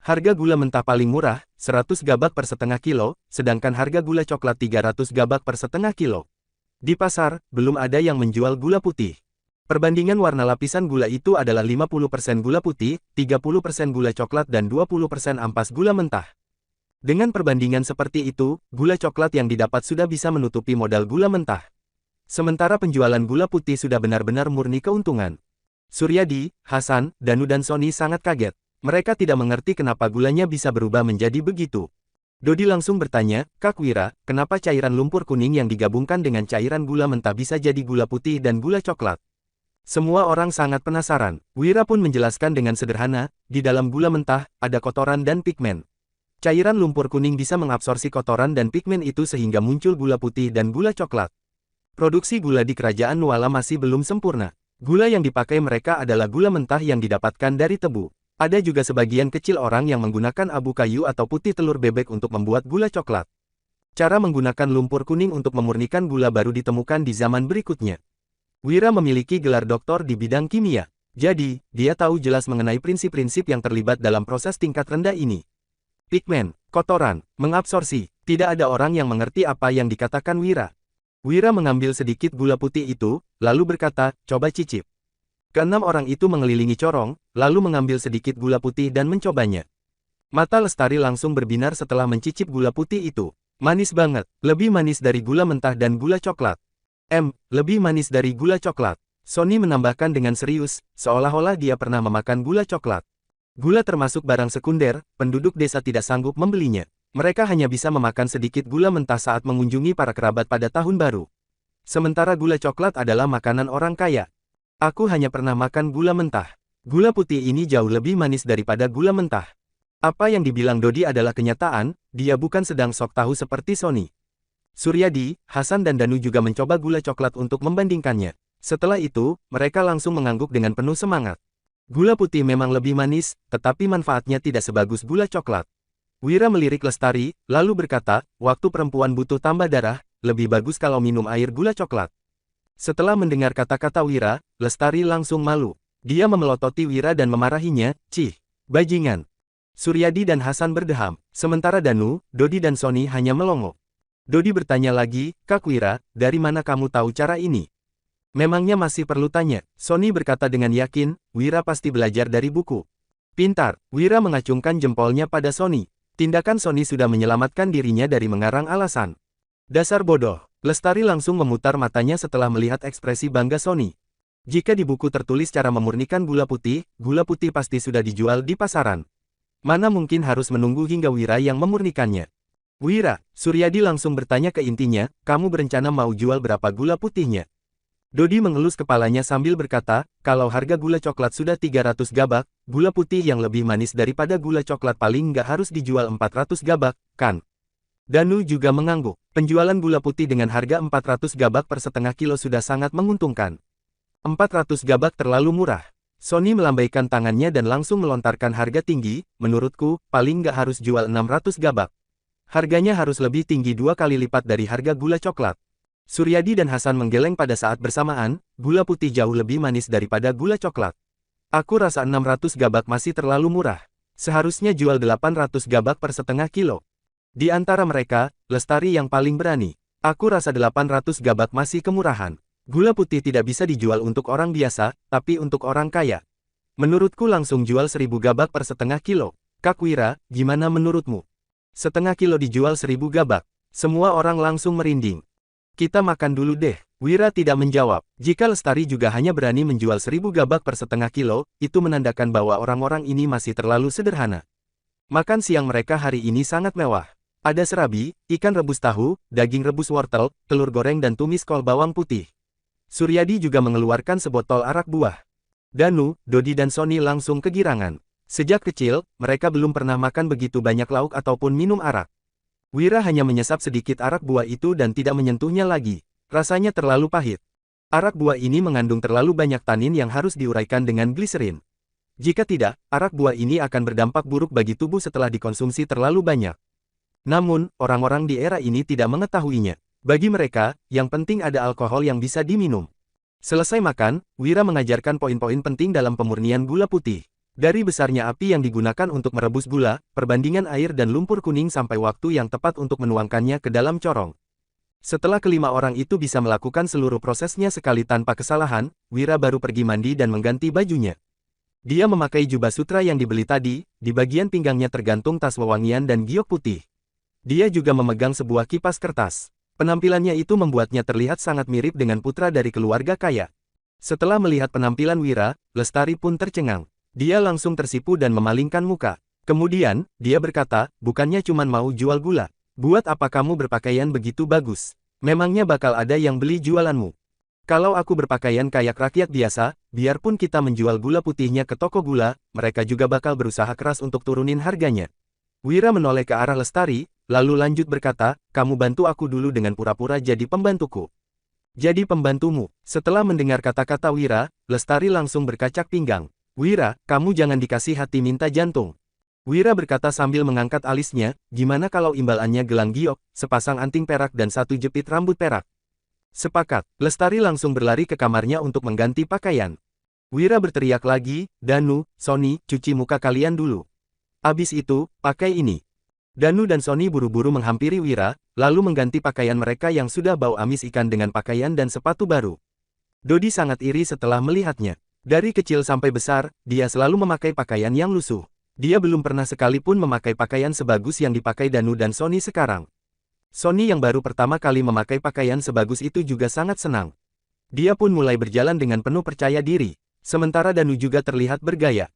Harga gula mentah paling murah, 100 gabak per setengah kilo, sedangkan harga gula coklat 300 gabak per setengah kilo. Di pasar, belum ada yang menjual gula putih. Perbandingan warna lapisan gula itu adalah 50% gula putih, 30% gula coklat dan 20% ampas gula mentah. Dengan perbandingan seperti itu, gula coklat yang didapat sudah bisa menutupi modal gula mentah. Sementara penjualan gula putih sudah benar-benar murni keuntungan. Suryadi, Hasan, Danu dan Sony sangat kaget. Mereka tidak mengerti kenapa gulanya bisa berubah menjadi begitu. Dodi langsung bertanya, "Kak Wira, kenapa cairan lumpur kuning yang digabungkan dengan cairan gula mentah bisa jadi gula putih dan gula coklat?" Semua orang sangat penasaran. Wira pun menjelaskan dengan sederhana, di dalam gula mentah, ada kotoran dan pigmen. Cairan lumpur kuning bisa mengabsorsi kotoran dan pigmen itu sehingga muncul gula putih dan gula coklat. Produksi gula di kerajaan Nuala masih belum sempurna. Gula yang dipakai mereka adalah gula mentah yang didapatkan dari tebu. Ada juga sebagian kecil orang yang menggunakan abu kayu atau putih telur bebek untuk membuat gula coklat. Cara menggunakan lumpur kuning untuk memurnikan gula baru ditemukan di zaman berikutnya. Wira memiliki gelar doktor di bidang kimia. Jadi, dia tahu jelas mengenai prinsip-prinsip yang terlibat dalam proses tingkat rendah ini. Pigmen, kotoran, mengabsorsi. Tidak ada orang yang mengerti apa yang dikatakan Wira. Wira mengambil sedikit gula putih itu, lalu berkata, "Coba cicip." Keenam orang itu mengelilingi corong, lalu mengambil sedikit gula putih dan mencobanya. Mata Lestari langsung berbinar setelah mencicip gula putih itu. Manis banget, lebih manis dari gula mentah dan gula coklat. Lebih manis dari gula coklat. Sony menambahkan dengan serius, seolah-olah dia pernah memakan gula coklat. Gula termasuk barang sekunder, penduduk desa tidak sanggup membelinya. Mereka hanya bisa memakan sedikit gula mentah saat mengunjungi para kerabat pada tahun baru. Sementara gula coklat adalah makanan orang kaya. Aku hanya pernah makan gula mentah. Gula putih ini jauh lebih manis daripada gula mentah. Apa yang dibilang Dodi adalah kenyataan, dia bukan sedang sok tahu seperti Sony. Suryadi, Hasan dan Danu juga mencoba gula coklat untuk membandingkannya. Setelah itu, mereka langsung mengangguk dengan penuh semangat. Gula putih memang lebih manis, tetapi manfaatnya tidak sebagus gula coklat. Wira melirik Lestari, lalu berkata, waktu perempuan butuh tambah darah, lebih bagus kalau minum air gula coklat. Setelah mendengar kata-kata Wira, Lestari langsung malu. Dia memelototi Wira dan memarahinya, "Cih, bajingan." Suryadi dan Hasan berdeham, sementara Danu, Dodi dan Sony hanya melongo. Dodi bertanya lagi, "Kak Wira, dari mana kamu tahu cara ini?" "Memangnya masih perlu tanya?" Sony berkata dengan yakin, "Wira pasti belajar dari buku." "Pintar." Wira mengacungkan jempolnya pada Sony. Tindakan Sony sudah menyelamatkan dirinya dari mengarang alasan. "Dasar bodoh." Lestari langsung memutar matanya setelah melihat ekspresi bangga Sony. Jika di buku tertulis cara memurnikan gula putih pasti sudah dijual di pasaran. Mana mungkin harus menunggu hingga Wira yang memurnikannya. "Wira," Suryadi langsung bertanya ke intinya, "kamu berencana mau jual berapa gula putihnya?" Dodi mengelus kepalanya sambil berkata, "Kalau harga gula coklat sudah 300 gabak, gula putih yang lebih manis daripada gula coklat paling nggak harus dijual 400 gabak, kan?" Danu juga mengangguk. Penjualan gula putih dengan harga 400 gabak per setengah kilo sudah sangat menguntungkan. 400 gabak terlalu murah. Sony melambaikan tangannya dan langsung melontarkan harga tinggi, "Menurutku, paling nggak harus jual 600 gabak. Harganya harus lebih tinggi 2 kali lipat dari harga gula coklat." Suryadi dan Hasan menggeleng pada saat bersamaan, gula putih jauh lebih manis daripada gula coklat. "Aku rasa 600 gabak masih terlalu murah. Seharusnya jual 800 gabak per setengah kilo." Di antara mereka, Lestari yang paling berani. "Aku rasa 800 gabak masih kemurahan. Gula putih tidak bisa dijual untuk orang biasa, tapi untuk orang kaya. Menurutku langsung jual 1000 gabak per setengah kilo. Kak Wira, gimana menurutmu?" "Setengah kilo dijual 1000 gabak." Semua orang langsung merinding. "Kita makan dulu deh." Wira tidak menjawab. Jika Lestari juga hanya berani menjual 1000 gabak per setengah kilo, itu menandakan bahwa orang-orang ini masih terlalu sederhana. Makan siang mereka hari ini sangat mewah. Ada serabi, ikan rebus tahu, daging rebus wortel, telur goreng dan tumis kol bawang putih. Suryadi juga mengeluarkan sebotol arak buah. Danu, Dodi dan Sony langsung kegirangan. Sejak kecil, mereka belum pernah makan begitu banyak lauk ataupun minum arak. Wira hanya menyesap sedikit arak buah itu dan tidak menyentuhnya lagi. Rasanya terlalu pahit. Arak buah ini mengandung terlalu banyak tanin yang harus diuraikan dengan gliserin. Jika tidak, arak buah ini akan berdampak buruk bagi tubuh setelah dikonsumsi terlalu banyak. Namun, orang-orang di era ini tidak mengetahuinya. Bagi mereka, yang penting ada alkohol yang bisa diminum. Selesai makan, Wira mengajarkan poin-poin penting dalam pemurnian gula putih. Dari besarnya api yang digunakan untuk merebus gula, perbandingan air dan lumpur kuning sampai waktu yang tepat untuk menuangkannya ke dalam corong. Setelah kelima orang itu bisa melakukan seluruh prosesnya sekali tanpa kesalahan, Wira baru pergi mandi dan mengganti bajunya. Dia memakai jubah sutra yang dibeli tadi, di bagian pinggangnya tergantung tas wewangian dan giok putih. Dia juga memegang sebuah kipas kertas. Penampilannya itu membuatnya terlihat sangat mirip dengan putra dari keluarga kaya. Setelah melihat penampilan Wira, Lestari pun tercengang. Dia langsung tersipu dan memalingkan muka. Kemudian, dia berkata, "Bukannya cuma mau jual gula. Buat apa kamu berpakaian begitu bagus? Memangnya bakal ada yang beli jualanmu? Kalau aku berpakaian kayak rakyat biasa, biarpun kita menjual gula putihnya ke toko gula, mereka juga bakal berusaha keras untuk turunin harganya." Wira menoleh ke arah Lestari, lalu lanjut berkata, "Kamu bantu aku dulu dengan pura-pura jadi pembantuku." "Jadi pembantumu?" Setelah mendengar kata-kata Wira, Lestari langsung berkacak pinggang. "Wira, kamu jangan dikasih hati minta jantung." Wira berkata sambil mengangkat alisnya, "Gimana kalau imbalannya gelang giok, sepasang anting perak dan 1 jepit rambut perak?" "Sepakat." Lestari langsung berlari ke kamarnya untuk mengganti pakaian. Wira berteriak lagi, "Danu, Sony, cuci muka kalian dulu. Abis itu, pakai ini." Danu dan Sony buru-buru menghampiri Wira, lalu mengganti pakaian mereka yang sudah bau amis ikan dengan pakaian dan sepatu baru. Dodi sangat iri setelah melihatnya. Dari kecil sampai besar, dia selalu memakai pakaian yang lusuh. Dia belum pernah sekalipun memakai pakaian sebagus yang dipakai Danu dan Sony sekarang. Sony yang baru pertama kali memakai pakaian sebagus itu juga sangat senang. Dia pun mulai berjalan dengan penuh percaya diri. Sementara Danu juga terlihat bergaya.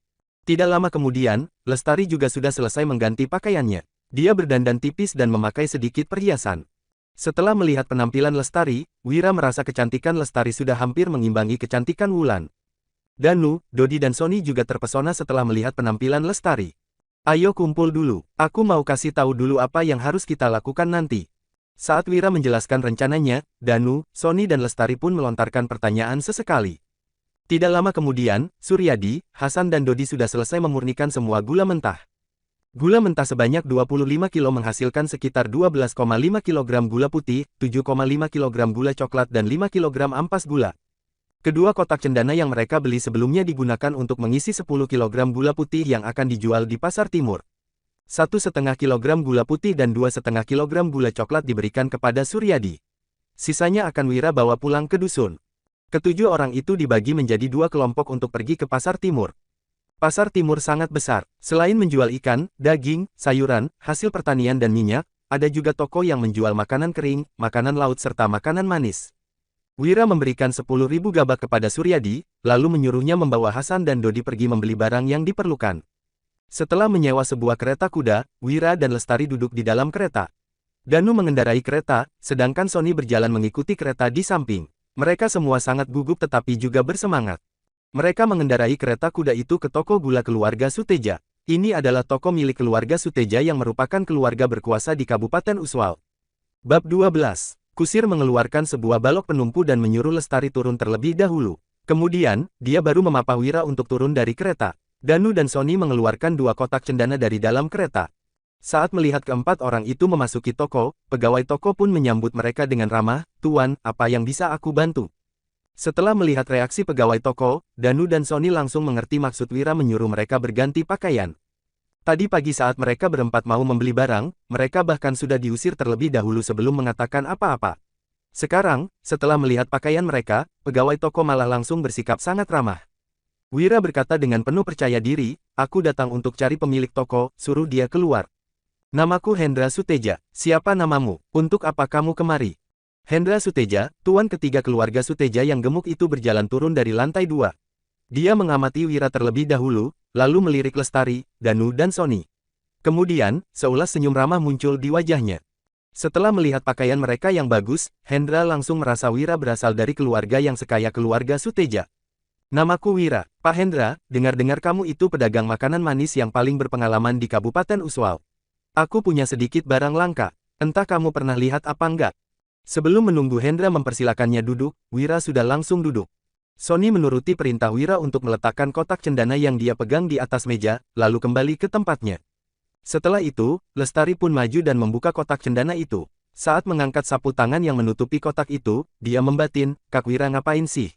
Tidak lama kemudian, Lestari juga sudah selesai mengganti pakaiannya. Dia berdandan tipis dan memakai sedikit perhiasan. Setelah melihat penampilan Lestari, Wira merasa kecantikan Lestari sudah hampir mengimbangi kecantikan Wulan. Danu, Dodi dan Sony juga terpesona setelah melihat penampilan Lestari. Ayo kumpul dulu, aku mau kasih tahu dulu apa yang harus kita lakukan nanti. Saat Wira menjelaskan rencananya, Danu, Sony dan Lestari pun melontarkan pertanyaan sesekali. Tidak lama kemudian, Suryadi, Hasan dan Dodi sudah selesai memurnikan semua gula mentah. Gula mentah sebanyak 25 kilo menghasilkan sekitar 12,5 kilogram gula putih, 7,5 kilogram gula coklat dan 5 kilogram ampas gula. Kedua kotak cendana yang mereka beli sebelumnya digunakan untuk mengisi 10 kilogram gula putih yang akan dijual di pasar timur. 1,5 kilogram gula putih dan 2,5 kilogram gula coklat diberikan kepada Suryadi. Sisanya akan Wira bawa pulang ke dusun. Ketujuh orang itu dibagi menjadi dua kelompok untuk pergi ke pasar timur. Pasar timur sangat besar. Selain menjual ikan, daging, sayuran, hasil pertanian dan minyak, ada juga toko yang menjual makanan kering, makanan laut serta makanan manis. Wira memberikan 10.000 gabak kepada Suryadi, lalu menyuruhnya membawa Hasan dan Dodi pergi membeli barang yang diperlukan. Setelah menyewa sebuah kereta kuda, Wira dan Lestari duduk di dalam kereta. Danu mengendarai kereta, sedangkan Sony berjalan mengikuti kereta di samping. Mereka semua sangat gugup tetapi juga bersemangat. Mereka mengendarai kereta kuda itu ke toko gula keluarga Suteja. Ini adalah toko milik keluarga Suteja yang merupakan keluarga berkuasa di Kabupaten Uswal. Bab 12. Kusir mengeluarkan sebuah balok penumpu dan menyuruh Lestari turun terlebih dahulu. Kemudian, dia baru memapah Wira untuk turun dari kereta. Danu dan Sony mengeluarkan dua kotak cendana dari dalam kereta. Saat melihat keempat orang itu memasuki toko, pegawai toko pun menyambut mereka dengan ramah, "Tuan, apa yang bisa aku bantu?" Setelah melihat reaksi pegawai toko, Danu dan Sony langsung mengerti maksud Wira menyuruh mereka berganti pakaian. Tadi pagi saat mereka berempat mau membeli barang, mereka bahkan sudah diusir terlebih dahulu sebelum mengatakan apa-apa. Sekarang, setelah melihat pakaian mereka, pegawai toko malah langsung bersikap sangat ramah. Wira berkata dengan penuh percaya diri, "Aku datang untuk cari pemilik toko, suruh dia keluar." "Namaku Hendra Suteja, siapa namamu? Untuk apa kamu kemari?" Hendra Suteja, tuan ketiga keluarga Suteja yang gemuk itu berjalan turun dari lantai 2. Dia mengamati Wira terlebih dahulu, lalu melirik Lestari, Danu dan Sony. Kemudian, seulas senyum ramah muncul di wajahnya. Setelah melihat pakaian mereka yang bagus, Hendra langsung merasa Wira berasal dari keluarga yang sekaya keluarga Suteja. "Namaku Wira, Pak Hendra, dengar-dengar kamu itu pedagang makanan manis yang paling berpengalaman di Kabupaten Uswal. Aku punya sedikit barang langka, entah kamu pernah lihat apa enggak?" Sebelum menunggu Hendra mempersilakannya duduk, Wira sudah langsung duduk. Sony menuruti perintah Wira untuk meletakkan kotak cendana yang dia pegang di atas meja, lalu kembali ke tempatnya. Setelah itu, Lestari pun maju dan membuka kotak cendana itu. Saat mengangkat sapu tangan yang menutupi kotak itu, dia membatin, "Kak Wira ngapain sih?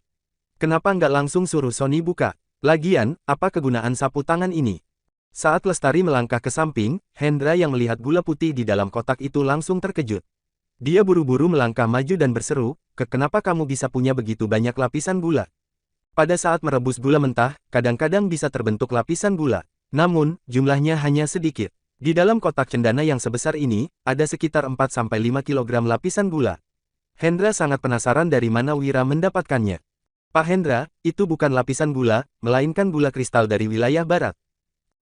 Kenapa nggak langsung suruh Sony buka? Lagian, apa kegunaan sapu tangan ini?" Saat Lestari melangkah ke samping, Hendra yang melihat gula putih di dalam kotak itu langsung terkejut. Dia buru-buru melangkah maju dan berseru, Kenapa kamu bisa punya begitu banyak lapisan gula?" Pada saat merebus gula mentah, kadang-kadang bisa terbentuk lapisan gula. Namun, jumlahnya hanya sedikit. Di dalam kotak cendana yang sebesar ini, ada sekitar 4-5 kilogram lapisan gula. Hendra sangat penasaran dari mana Wira mendapatkannya. "Pak Hendra, itu bukan lapisan gula, melainkan gula kristal dari wilayah barat."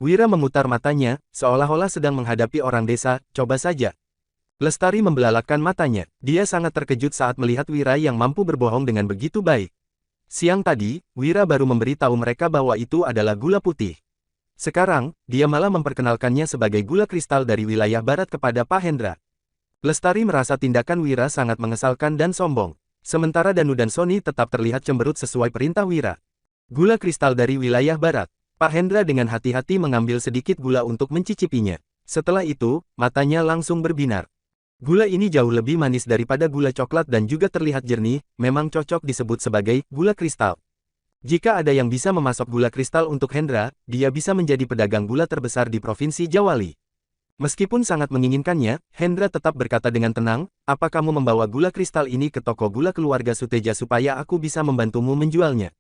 Wira memutar matanya, seolah-olah sedang menghadapi orang desa, "Coba saja." Lestari membelalakkan matanya. Dia sangat terkejut saat melihat Wira yang mampu berbohong dengan begitu baik. Siang tadi, Wira baru memberitahu mereka bahwa itu adalah gula putih. Sekarang, dia malah memperkenalkannya sebagai gula kristal dari wilayah barat kepada Pak Hendra. Lestari merasa tindakan Wira sangat mengesalkan dan sombong. Sementara Danu dan Sony tetap terlihat cemberut sesuai perintah Wira. Gula kristal dari wilayah barat. Pak Hendra dengan hati-hati mengambil sedikit gula untuk mencicipinya. Setelah itu, matanya langsung berbinar. Gula ini jauh lebih manis daripada gula coklat dan juga terlihat jernih, memang cocok disebut sebagai gula kristal. Jika ada yang bisa memasok gula kristal untuk Hendra, dia bisa menjadi pedagang gula terbesar di Provinsi Jawali. Meskipun sangat menginginkannya, Hendra tetap berkata dengan tenang, "Apa kamu membawa gula kristal ini ke toko gula keluarga Suteja supaya aku bisa membantumu menjualnya?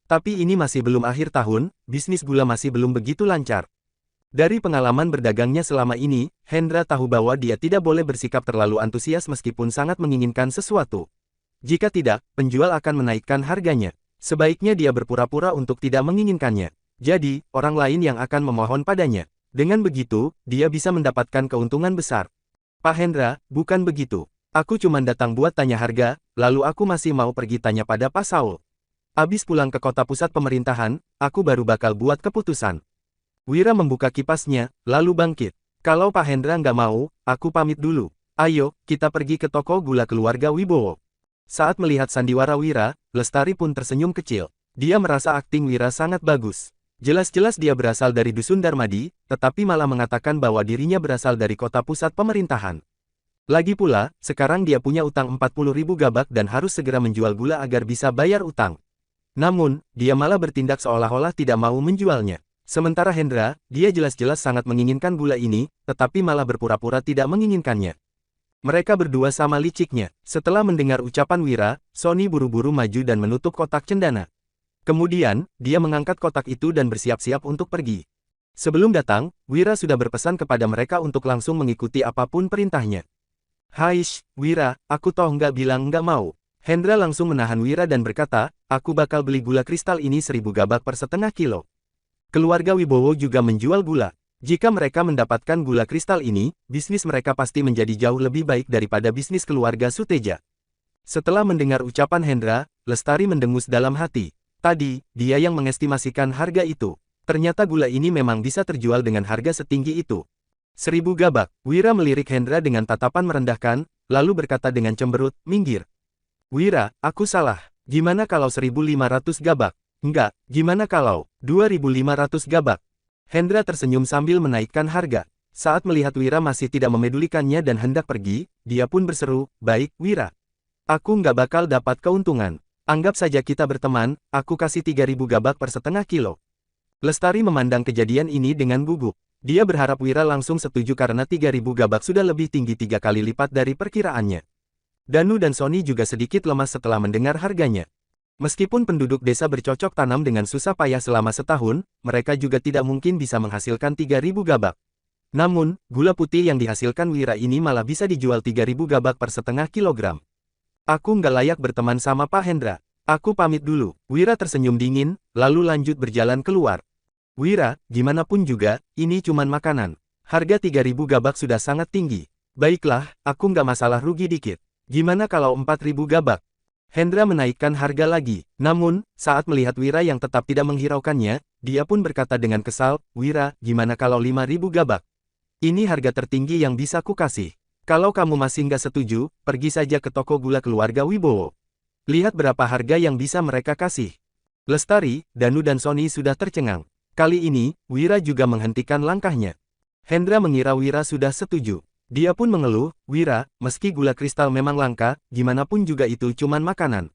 Tapi ini masih belum akhir tahun, bisnis gula masih belum begitu lancar." Dari pengalaman berdagangnya selama ini, Hendra tahu bahwa dia tidak boleh bersikap terlalu antusias meskipun sangat menginginkan sesuatu. Jika tidak, penjual akan menaikkan harganya. Sebaiknya dia berpura-pura untuk tidak menginginkannya. Jadi, orang lain yang akan memohon padanya. Dengan begitu, dia bisa mendapatkan keuntungan besar. "Pak Hendra, bukan begitu. Aku cuma datang buat tanya harga, lalu aku masih mau pergi tanya pada Pak Saul. Abis pulang ke kota pusat pemerintahan, aku baru bakal buat keputusan." Wira membuka kipasnya, lalu bangkit. Kalau Pak Hendra nggak mau, aku pamit dulu. Ayo, kita pergi ke toko gula keluarga Wibowo. Saat melihat sandiwara Wira, Lestari pun tersenyum kecil. Dia merasa akting Wira sangat bagus. Jelas-jelas dia berasal dari Dusun Darmadi, tetapi malah mengatakan bahwa dirinya berasal dari kota pusat pemerintahan. Lagi pula, sekarang dia punya utang 40.000 gabak dan harus segera menjual gula agar bisa bayar utang. Namun, dia malah bertindak seolah-olah tidak mau menjualnya. Sementara Hendra, dia jelas-jelas sangat menginginkan gula ini, tetapi malah berpura-pura tidak menginginkannya. Mereka berdua sama liciknya. Setelah mendengar ucapan Wira, Sony buru-buru maju dan menutup kotak cendana. Kemudian, dia mengangkat kotak itu dan bersiap-siap untuk pergi. Sebelum datang, Wira sudah berpesan kepada mereka untuk langsung mengikuti apapun perintahnya. Haish, Wira, aku toh nggak bilang nggak mau. Hendra langsung menahan Wira dan berkata, aku bakal beli gula kristal ini 1000 gabak per setengah kilo. Keluarga Wibowo juga menjual gula. Jika mereka mendapatkan gula kristal ini, bisnis mereka pasti menjadi jauh lebih baik daripada bisnis keluarga Suteja. Setelah mendengar ucapan Hendra, Lestari mendengus dalam hati. Tadi, dia yang mengestimasikan harga itu. Ternyata gula ini memang bisa terjual dengan harga setinggi itu. 1000 gabak. Wira melirik Hendra dengan tatapan merendahkan, lalu berkata dengan cemberut, minggir. Wira, aku salah. Gimana kalau 1500 gabak? Enggak, gimana kalau 2500 gabak? Hendra tersenyum sambil menaikkan harga. Saat melihat Wira masih tidak memedulikannya dan hendak pergi, dia pun berseru, baik, Wira. Aku nggak bakal dapat keuntungan. Anggap saja kita berteman, aku kasih 3000 gabak per setengah kilo. Lestari memandang kejadian ini dengan gugup. Dia berharap Wira langsung setuju karena 3000 gabak sudah lebih tinggi 3 kali lipat dari perkiraannya. Danu dan Sony juga sedikit lemas setelah mendengar harganya. Meskipun penduduk desa bercocok tanam dengan susah payah selama setahun, mereka juga tidak mungkin bisa menghasilkan 3000 gabak. Namun, gula putih yang dihasilkan Wira ini malah bisa dijual 3000 gabak per setengah kilogram. Aku nggak layak berteman sama Pak Hendra. Aku pamit dulu. Wira tersenyum dingin, lalu lanjut berjalan keluar. Wira, gimana pun juga, ini cuman makanan. Harga 3000 gabak sudah sangat tinggi. Baiklah, aku nggak masalah rugi dikit. Gimana kalau 4000 gabak? Hendra menaikkan harga lagi. Namun, saat melihat Wira yang tetap tidak menghiraukannya, dia pun berkata dengan kesal, Wira, gimana kalau 5000 gabak? Ini harga tertinggi yang bisa kukasih. Kalau kamu masih nggak setuju, pergi saja ke toko gula keluarga Wibowo. Lihat berapa harga yang bisa mereka kasih. Lestari, Danu dan Sony sudah tercengang. Kali ini, Wira juga menghentikan langkahnya. Hendra mengira Wira sudah setuju. Dia pun mengeluh, Wira, meski gula kristal memang langka, gimana pun juga itu cuman makanan.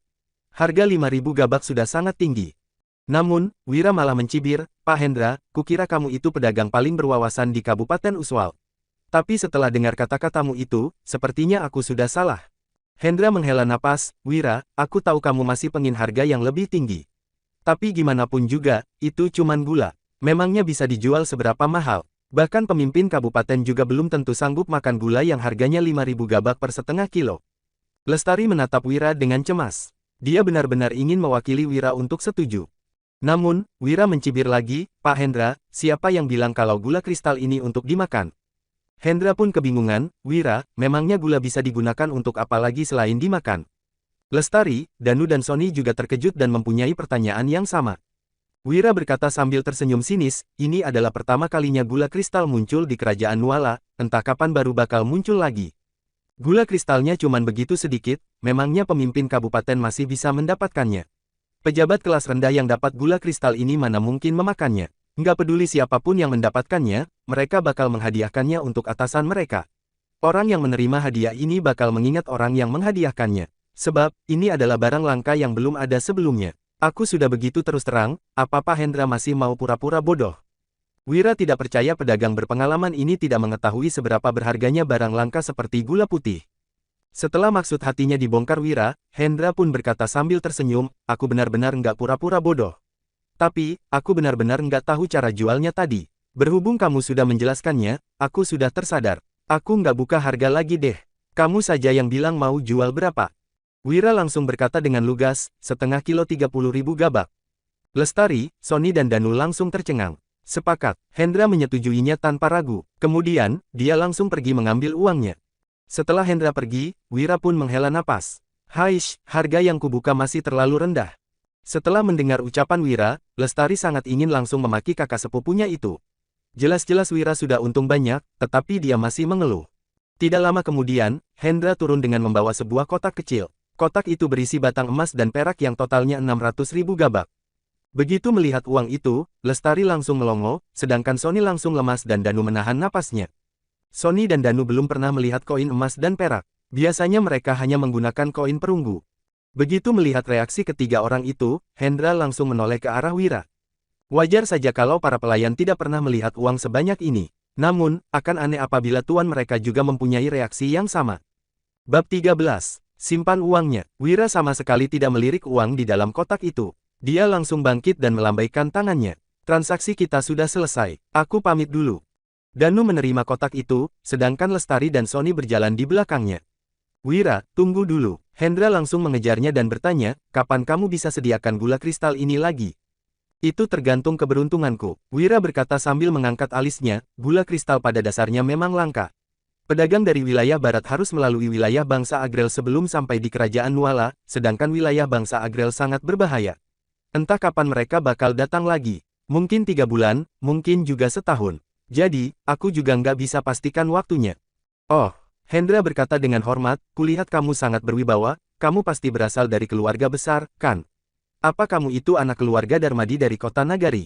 Harga 5000 gabak sudah sangat tinggi. Namun, Wira malah mencibir, Pak Hendra, kukira kamu itu pedagang paling berwawasan di Kabupaten Uswal. Tapi setelah dengar kata-katamu itu, sepertinya aku sudah salah. Hendra menghela napas, Wira, aku tahu kamu masih pengin harga yang lebih tinggi. Tapi gimana pun juga, itu cuman gula. Memangnya bisa dijual seberapa mahal? Bahkan pemimpin kabupaten juga belum tentu sanggup makan gula yang harganya 5000 gabak per setengah kilo. Lestari menatap Wira dengan cemas. Dia benar-benar ingin mewakili Wira untuk setuju. Namun, Wira mencibir lagi, Pak Hendra, siapa yang bilang kalau gula kristal ini untuk dimakan? Hendra pun kebingungan, Wira, memangnya gula bisa digunakan untuk apa lagi selain dimakan? Lestari, Danu dan Sony juga terkejut dan mempunyai pertanyaan yang sama. Wira berkata sambil tersenyum sinis, ini adalah pertama kalinya gula kristal muncul di kerajaan Nuala, entah kapan baru bakal muncul lagi. Gula kristalnya cuman begitu sedikit, memangnya pemimpin kabupaten masih bisa mendapatkannya. Pejabat kelas rendah yang dapat gula kristal ini mana mungkin memakannya. Nggak peduli siapapun yang mendapatkannya, mereka bakal menghadiahkannya untuk atasan mereka. Orang yang menerima hadiah ini bakal mengingat orang yang menghadiahkannya. Sebab, ini adalah barang langka yang belum ada sebelumnya. Aku sudah begitu terus terang, apa Pak Hendra masih mau pura-pura bodoh? Wira tidak percaya pedagang berpengalaman ini tidak mengetahui seberapa berharganya barang langka seperti gula putih. Setelah maksud hatinya dibongkar Wira, Hendra pun berkata sambil tersenyum, aku benar-benar nggak pura-pura bodoh. Tapi, aku benar-benar nggak tahu cara jualnya tadi. Berhubung kamu sudah menjelaskannya, aku sudah tersadar. Aku nggak buka harga lagi deh. Kamu saja yang bilang mau jual berapa. Wira langsung berkata dengan lugas, setengah kilo 30.000 gabak. Lestari, Sony dan Danu langsung tercengang. Sepakat, Hendra menyetujuinya tanpa ragu. Kemudian, dia langsung pergi mengambil uangnya. Setelah Hendra pergi, Wira pun menghela napas. Haish, harga yang kubuka masih terlalu rendah. Setelah mendengar ucapan Wira, Lestari sangat ingin langsung memaki kakak sepupunya itu. Jelas-jelas Wira sudah untung banyak, tetapi dia masih mengeluh. Tidak lama kemudian, Hendra turun dengan membawa sebuah kotak kecil. Kotak itu berisi batang emas dan perak yang totalnya 600.000 gabak. Begitu melihat uang itu, Lestari langsung melongo, sedangkan Sony langsung lemas dan Danu menahan napasnya. Sony dan Danu belum pernah melihat koin emas dan perak. Biasanya mereka hanya menggunakan koin perunggu. Begitu melihat reaksi ketiga orang itu, Hendra langsung menoleh ke arah Wira. Wajar saja kalau para pelayan tidak pernah melihat uang sebanyak ini. Namun, akan aneh apabila tuan mereka juga mempunyai reaksi yang sama. Bab 13. Simpan uangnya. Wira sama sekali tidak melirik uang di dalam kotak itu. Dia langsung bangkit dan melambaikan tangannya. Transaksi kita sudah selesai. Aku pamit dulu. Danu menerima kotak itu, sedangkan Lestari dan Sony berjalan di belakangnya. Wira, tunggu dulu. Hendra langsung mengejarnya dan bertanya, kapan kamu bisa sediakan gula kristal ini lagi? Itu tergantung keberuntunganku, Wira berkata sambil mengangkat alisnya. Gula kristal pada dasarnya memang langka. Pedagang dari wilayah barat harus melalui wilayah bangsa Agrel sebelum sampai di kerajaan Nuala, sedangkan wilayah bangsa Agrel sangat berbahaya. Entah kapan mereka bakal datang lagi. Mungkin 3 bulan, mungkin juga setahun. Jadi, aku juga nggak bisa pastikan waktunya. Oh, Hendra berkata dengan hormat, kulihat kamu sangat berwibawa, kamu pasti berasal dari keluarga besar, kan? Apa kamu itu anak keluarga Darmadi dari kota Nagari?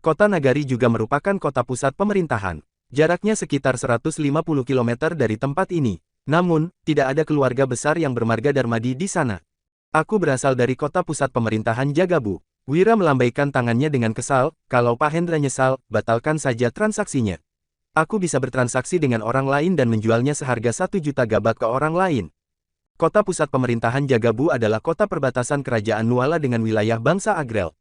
Kota Nagari juga merupakan kota pusat pemerintahan. Jaraknya sekitar 150 km dari tempat ini. Namun, tidak ada keluarga besar yang bermarga Darmadi di sana. Aku berasal dari kota pusat pemerintahan Jagabu. Wira melambaikan tangannya dengan kesal, kalau Pak Hendra nyesal, batalkan saja transaksinya. Aku bisa bertransaksi dengan orang lain dan menjualnya seharga 1 juta gabak ke orang lain. Kota pusat pemerintahan Jagabu adalah kota perbatasan kerajaan Nuala dengan wilayah bangsa Agrel.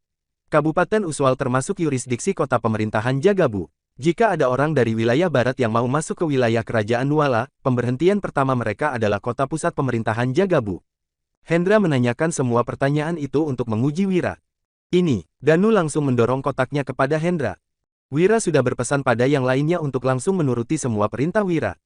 Kabupaten Uswal termasuk yurisdiksi kota pemerintahan Jagabu. Jika ada orang dari wilayah barat yang mau masuk ke wilayah kerajaan Nuala, pemberhentian pertama mereka adalah kota pusat pemerintahan Jagabu. Hendra menanyakan semua pertanyaan itu untuk menguji Wira. Ini, Danu langsung mendorong kotaknya kepada Hendra. Wira sudah berpesan pada yang lainnya untuk langsung menuruti semua perintah Wira.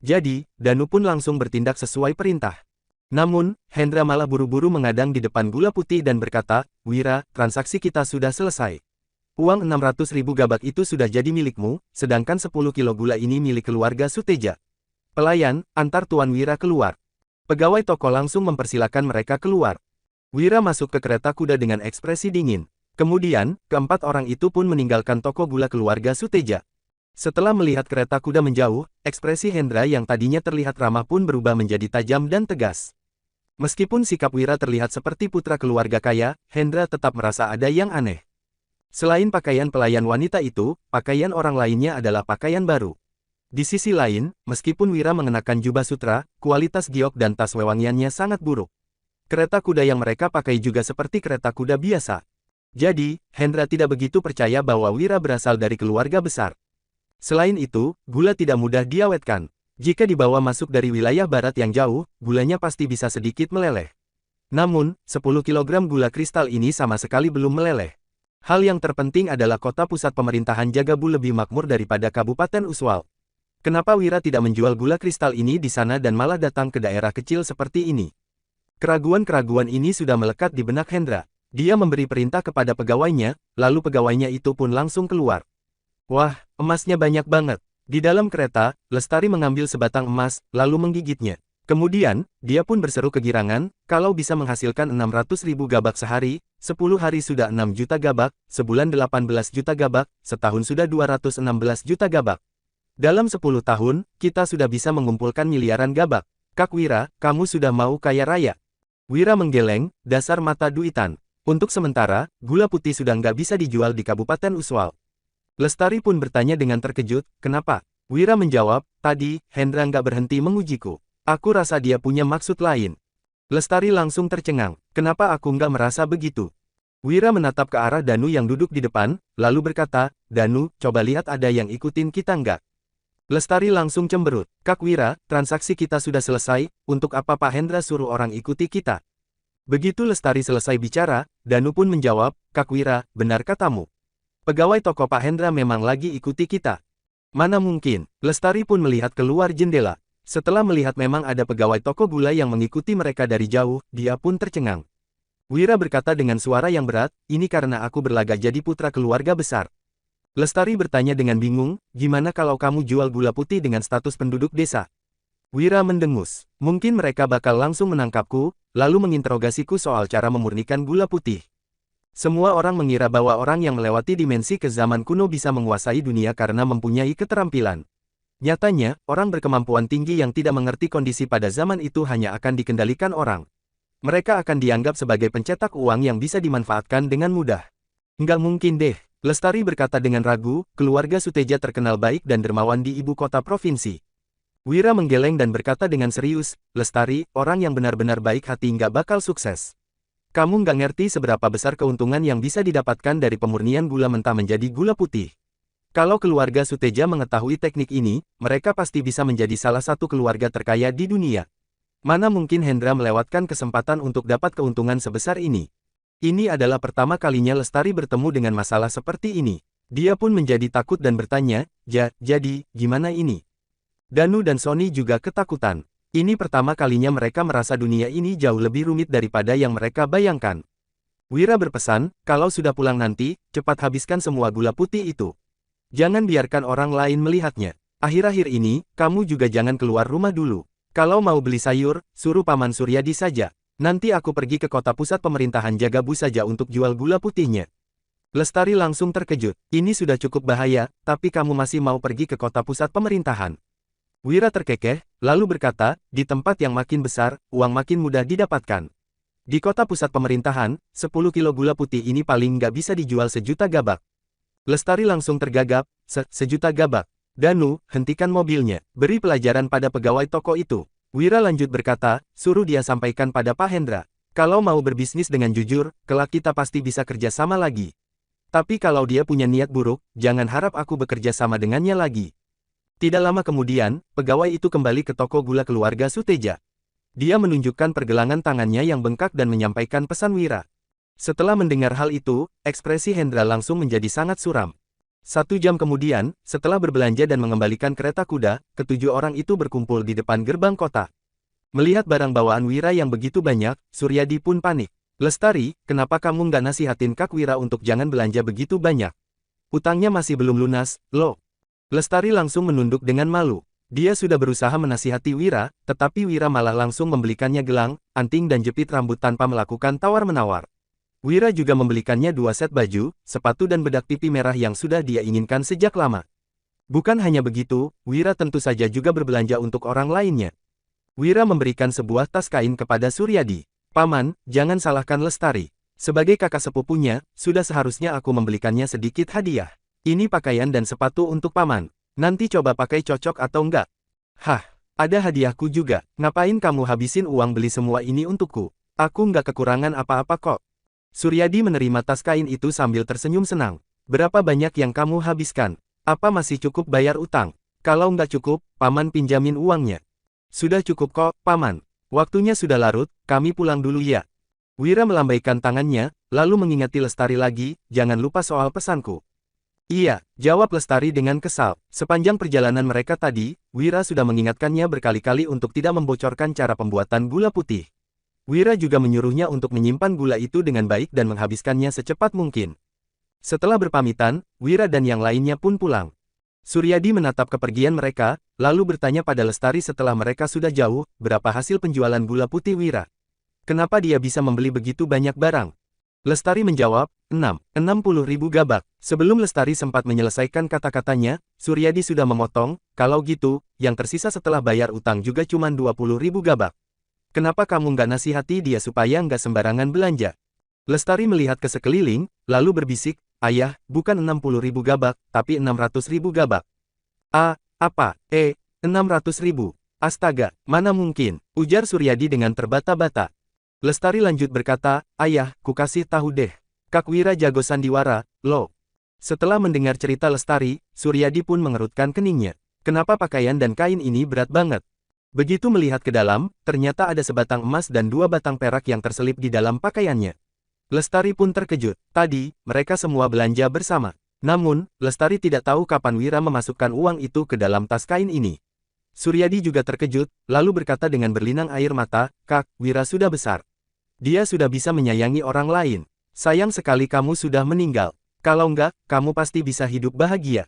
Jadi, Danu pun langsung bertindak sesuai perintah. Namun, Hendra malah buru-buru mengadang di depan gula putih dan berkata, Wira, transaksi kita sudah selesai. Uang 600.000 gabak itu sudah jadi milikmu, sedangkan 10 kilo gula ini milik keluarga Suteja. Pelayan, antar Tuan Wira keluar. Pegawai toko langsung mempersilakan mereka keluar. Wira masuk ke kereta kuda dengan ekspresi dingin. Kemudian, keempat orang itu pun meninggalkan toko gula keluarga Suteja. Setelah melihat kereta kuda menjauh, ekspresi Hendra yang tadinya terlihat ramah pun berubah menjadi tajam dan tegas. Meskipun sikap Wira terlihat seperti putra keluarga kaya, Hendra tetap merasa ada yang aneh. Selain pakaian pelayan wanita itu, pakaian orang lainnya adalah pakaian baru. Di sisi lain, meskipun Wira mengenakan jubah sutra, kualitas giok dan tas wewangiannya sangat buruk. Kereta kuda yang mereka pakai juga seperti kereta kuda biasa. Jadi, Hendra tidak begitu percaya bahwa Wira berasal dari keluarga besar. Selain itu, gula tidak mudah diawetkan. Jika dibawa masuk dari wilayah barat yang jauh, gulanya pasti bisa sedikit meleleh. Namun, 10 kg gula kristal ini sama sekali belum meleleh. Hal yang terpenting adalah kota pusat pemerintahan Jagabu lebih makmur daripada Kabupaten Uswal. Kenapa Wira tidak menjual gula kristal ini di sana dan malah datang ke daerah kecil seperti ini? Keraguan-keraguan ini sudah melekat di benak Hendra. Dia memberi perintah kepada pegawainya, lalu pegawainya itu pun langsung keluar. Wah, emasnya banyak banget. Di dalam kereta, Lestari mengambil sebatang emas, lalu menggigitnya. Kemudian, dia pun berseru kegirangan, kalau bisa menghasilkan 600.000 gabak sehari, 10 hari sudah 6 juta gabak, sebulan 18 juta gabak, setahun sudah 216 juta gabak. Dalam 10 tahun, kita sudah bisa mengumpulkan miliaran gabak. Kak Wira, kamu sudah mau kaya raya. Wira menggeleng, dasar mata duitan. Untuk sementara, gula putih sudah nggak bisa dijual di Kabupaten Uswal. Lestari pun bertanya dengan terkejut, kenapa? Wira menjawab, tadi, Hendra nggak berhenti mengujiku. Aku rasa dia punya maksud lain. Lestari langsung tercengang, kenapa aku nggak merasa begitu? Wira menatap ke arah Danu yang duduk di depan, lalu berkata, Danu, coba lihat ada yang ikutin kita nggak? Lestari langsung cemberut, Kak Wira, transaksi kita sudah selesai, untuk apa Pak Hendra suruh orang ikuti kita? Begitu Lestari selesai bicara, Danu pun menjawab, Kak Wira, benar katamu. Pegawai toko Pak Hendra memang lagi ikuti kita. Mana mungkin, Lestari pun melihat keluar jendela. Setelah melihat memang ada pegawai toko gula yang mengikuti mereka dari jauh, dia pun tercengang. Wira berkata dengan suara yang berat, ini karena aku berlagak jadi putra keluarga besar. Lestari bertanya dengan bingung, gimana kalau kamu jual gula putih dengan status penduduk desa? Wira mendengus. Mungkin mereka bakal langsung menangkapku, lalu menginterogasiku soal cara memurnikan gula putih. Semua orang mengira bahwa orang yang melewati dimensi ke zaman kuno bisa menguasai dunia karena mempunyai keterampilan. Nyatanya, orang berkemampuan tinggi yang tidak mengerti kondisi pada zaman itu hanya akan dikendalikan orang. Mereka akan dianggap sebagai pencetak uang yang bisa dimanfaatkan dengan mudah. Nggak mungkin deh, Lestari berkata dengan ragu, keluarga Suteja terkenal baik dan dermawan di ibu kota provinsi. Wira menggeleng dan berkata dengan serius, Lestari, orang yang benar-benar baik hati nggak bakal sukses. Kamu nggak ngerti seberapa besar keuntungan yang bisa didapatkan dari pemurnian gula mentah menjadi gula putih. Kalau keluarga Suteja mengetahui teknik ini, mereka pasti bisa menjadi salah satu keluarga terkaya di dunia. Mana mungkin Hendra melewatkan kesempatan untuk dapat keuntungan sebesar ini? Ini adalah pertama kalinya Lestari bertemu dengan masalah seperti ini. Dia pun menjadi takut dan bertanya, jadi, gimana ini? Danu dan Sony juga ketakutan. Ini pertama kalinya mereka merasa dunia ini jauh lebih rumit daripada yang mereka bayangkan. Wira berpesan, kalau sudah pulang nanti, cepat habiskan semua gula putih itu. Jangan biarkan orang lain melihatnya. Akhir-akhir ini, kamu juga jangan keluar rumah dulu. Kalau mau beli sayur, suruh Paman Suryadi saja. Nanti aku pergi ke kota pusat pemerintahan Jagabu saja untuk jual gula putihnya. Lestari langsung terkejut. Ini sudah cukup bahaya, tapi kamu masih mau pergi ke kota pusat pemerintahan. Wira terkekeh, lalu berkata, di tempat yang makin besar, uang makin mudah didapatkan. Di kota pusat pemerintahan, 10 kilo gula putih ini paling nggak bisa dijual 1.000.000 gabak. Lestari langsung tergagap, 1.000.000 gabak. Danu, hentikan mobilnya, beri pelajaran pada pegawai toko itu. Wira lanjut berkata, suruh dia sampaikan pada Pak Hendra. Kalau mau berbisnis dengan jujur, kelak kita pasti bisa kerja sama lagi. Tapi kalau dia punya niat buruk, jangan harap aku bekerja sama dengannya lagi. Tidak lama kemudian, pegawai itu kembali ke toko gula keluarga Suteja. Dia menunjukkan pergelangan tangannya yang bengkak dan menyampaikan pesan Wira. Setelah mendengar hal itu, ekspresi Hendra langsung menjadi sangat suram. 1 jam kemudian, setelah berbelanja dan mengembalikan kereta kuda, ketujuh orang itu berkumpul di depan gerbang kota. Melihat barang bawaan Wira yang begitu banyak, Suryadi pun panik. Lestari, kenapa kamu nggak nasihatin Kak Wira untuk jangan belanja begitu banyak? Utangnya masih belum lunas, loh. Lestari langsung menunduk dengan malu. Dia sudah berusaha menasihati Wira, tetapi Wira malah langsung membelikannya gelang, anting dan jepit rambut tanpa melakukan tawar-menawar. Wira juga membelikannya 2 set baju, sepatu dan bedak pipi merah yang sudah dia inginkan sejak lama. Bukan hanya begitu, Wira tentu saja juga berbelanja untuk orang lainnya. Wira memberikan sebuah tas kain kepada Suryadi. Paman, jangan salahkan Lestari. Sebagai kakak sepupunya, sudah seharusnya aku membelikannya sedikit hadiah. Ini pakaian dan sepatu untuk Paman. Nanti coba pakai cocok atau enggak. Hah, ada hadiahku juga. Ngapain kamu habisin uang beli semua ini untukku? Aku nggak kekurangan apa-apa kok. Suryadi menerima tas kain itu sambil tersenyum senang. Berapa banyak yang kamu habiskan? Apa masih cukup bayar utang? Kalau nggak cukup, Paman pinjamin uangnya. Sudah cukup kok, Paman. Waktunya sudah larut, kami pulang dulu ya. Wira melambaikan tangannya, lalu mengingati Lestari lagi, jangan lupa soal pesanku. Iya, jawab Lestari dengan kesal. Sepanjang perjalanan mereka tadi, Wira sudah mengingatkannya berkali-kali untuk tidak membocorkan cara pembuatan gula putih. Wira juga menyuruhnya untuk menyimpan gula itu dengan baik dan menghabiskannya secepat mungkin. Setelah berpamitan, Wira dan yang lainnya pun pulang. Suryadi menatap kepergian mereka, lalu bertanya pada Lestari setelah mereka sudah jauh, berapa hasil penjualan gula putih Wira? Kenapa dia bisa membeli begitu banyak barang? Lestari menjawab, 60.000 gabak. Sebelum Lestari sempat menyelesaikan kata-katanya, Suryadi sudah memotong, kalau gitu, yang tersisa setelah bayar utang juga cuma 20.000 gabak. Kenapa kamu nggak nasihati dia supaya nggak sembarangan belanja? Lestari melihat ke sekeliling, lalu berbisik, ayah, bukan 60.000 gabak, tapi 600.000 gabak. Apa? 600.000. Astaga, mana mungkin, ujar Suryadi dengan terbata-bata. Lestari lanjut berkata, ayah, ku kasih tahu deh. Kak Wira jago sandiwara, loh. Setelah mendengar cerita Lestari, Suryadi pun mengerutkan keningnya. Kenapa pakaian dan kain ini berat banget? Begitu melihat ke dalam, ternyata ada sebatang emas dan 2 batang perak yang terselip di dalam pakaiannya. Lestari pun terkejut. Tadi, mereka semua belanja bersama. Namun, Lestari tidak tahu kapan Wira memasukkan uang itu ke dalam tas kain ini. Suryadi juga terkejut, lalu berkata dengan berlinang air mata, Kak, Wira sudah besar. Dia sudah bisa menyayangi orang lain. Sayang sekali kamu sudah meninggal. Kalau enggak, kamu pasti bisa hidup bahagia.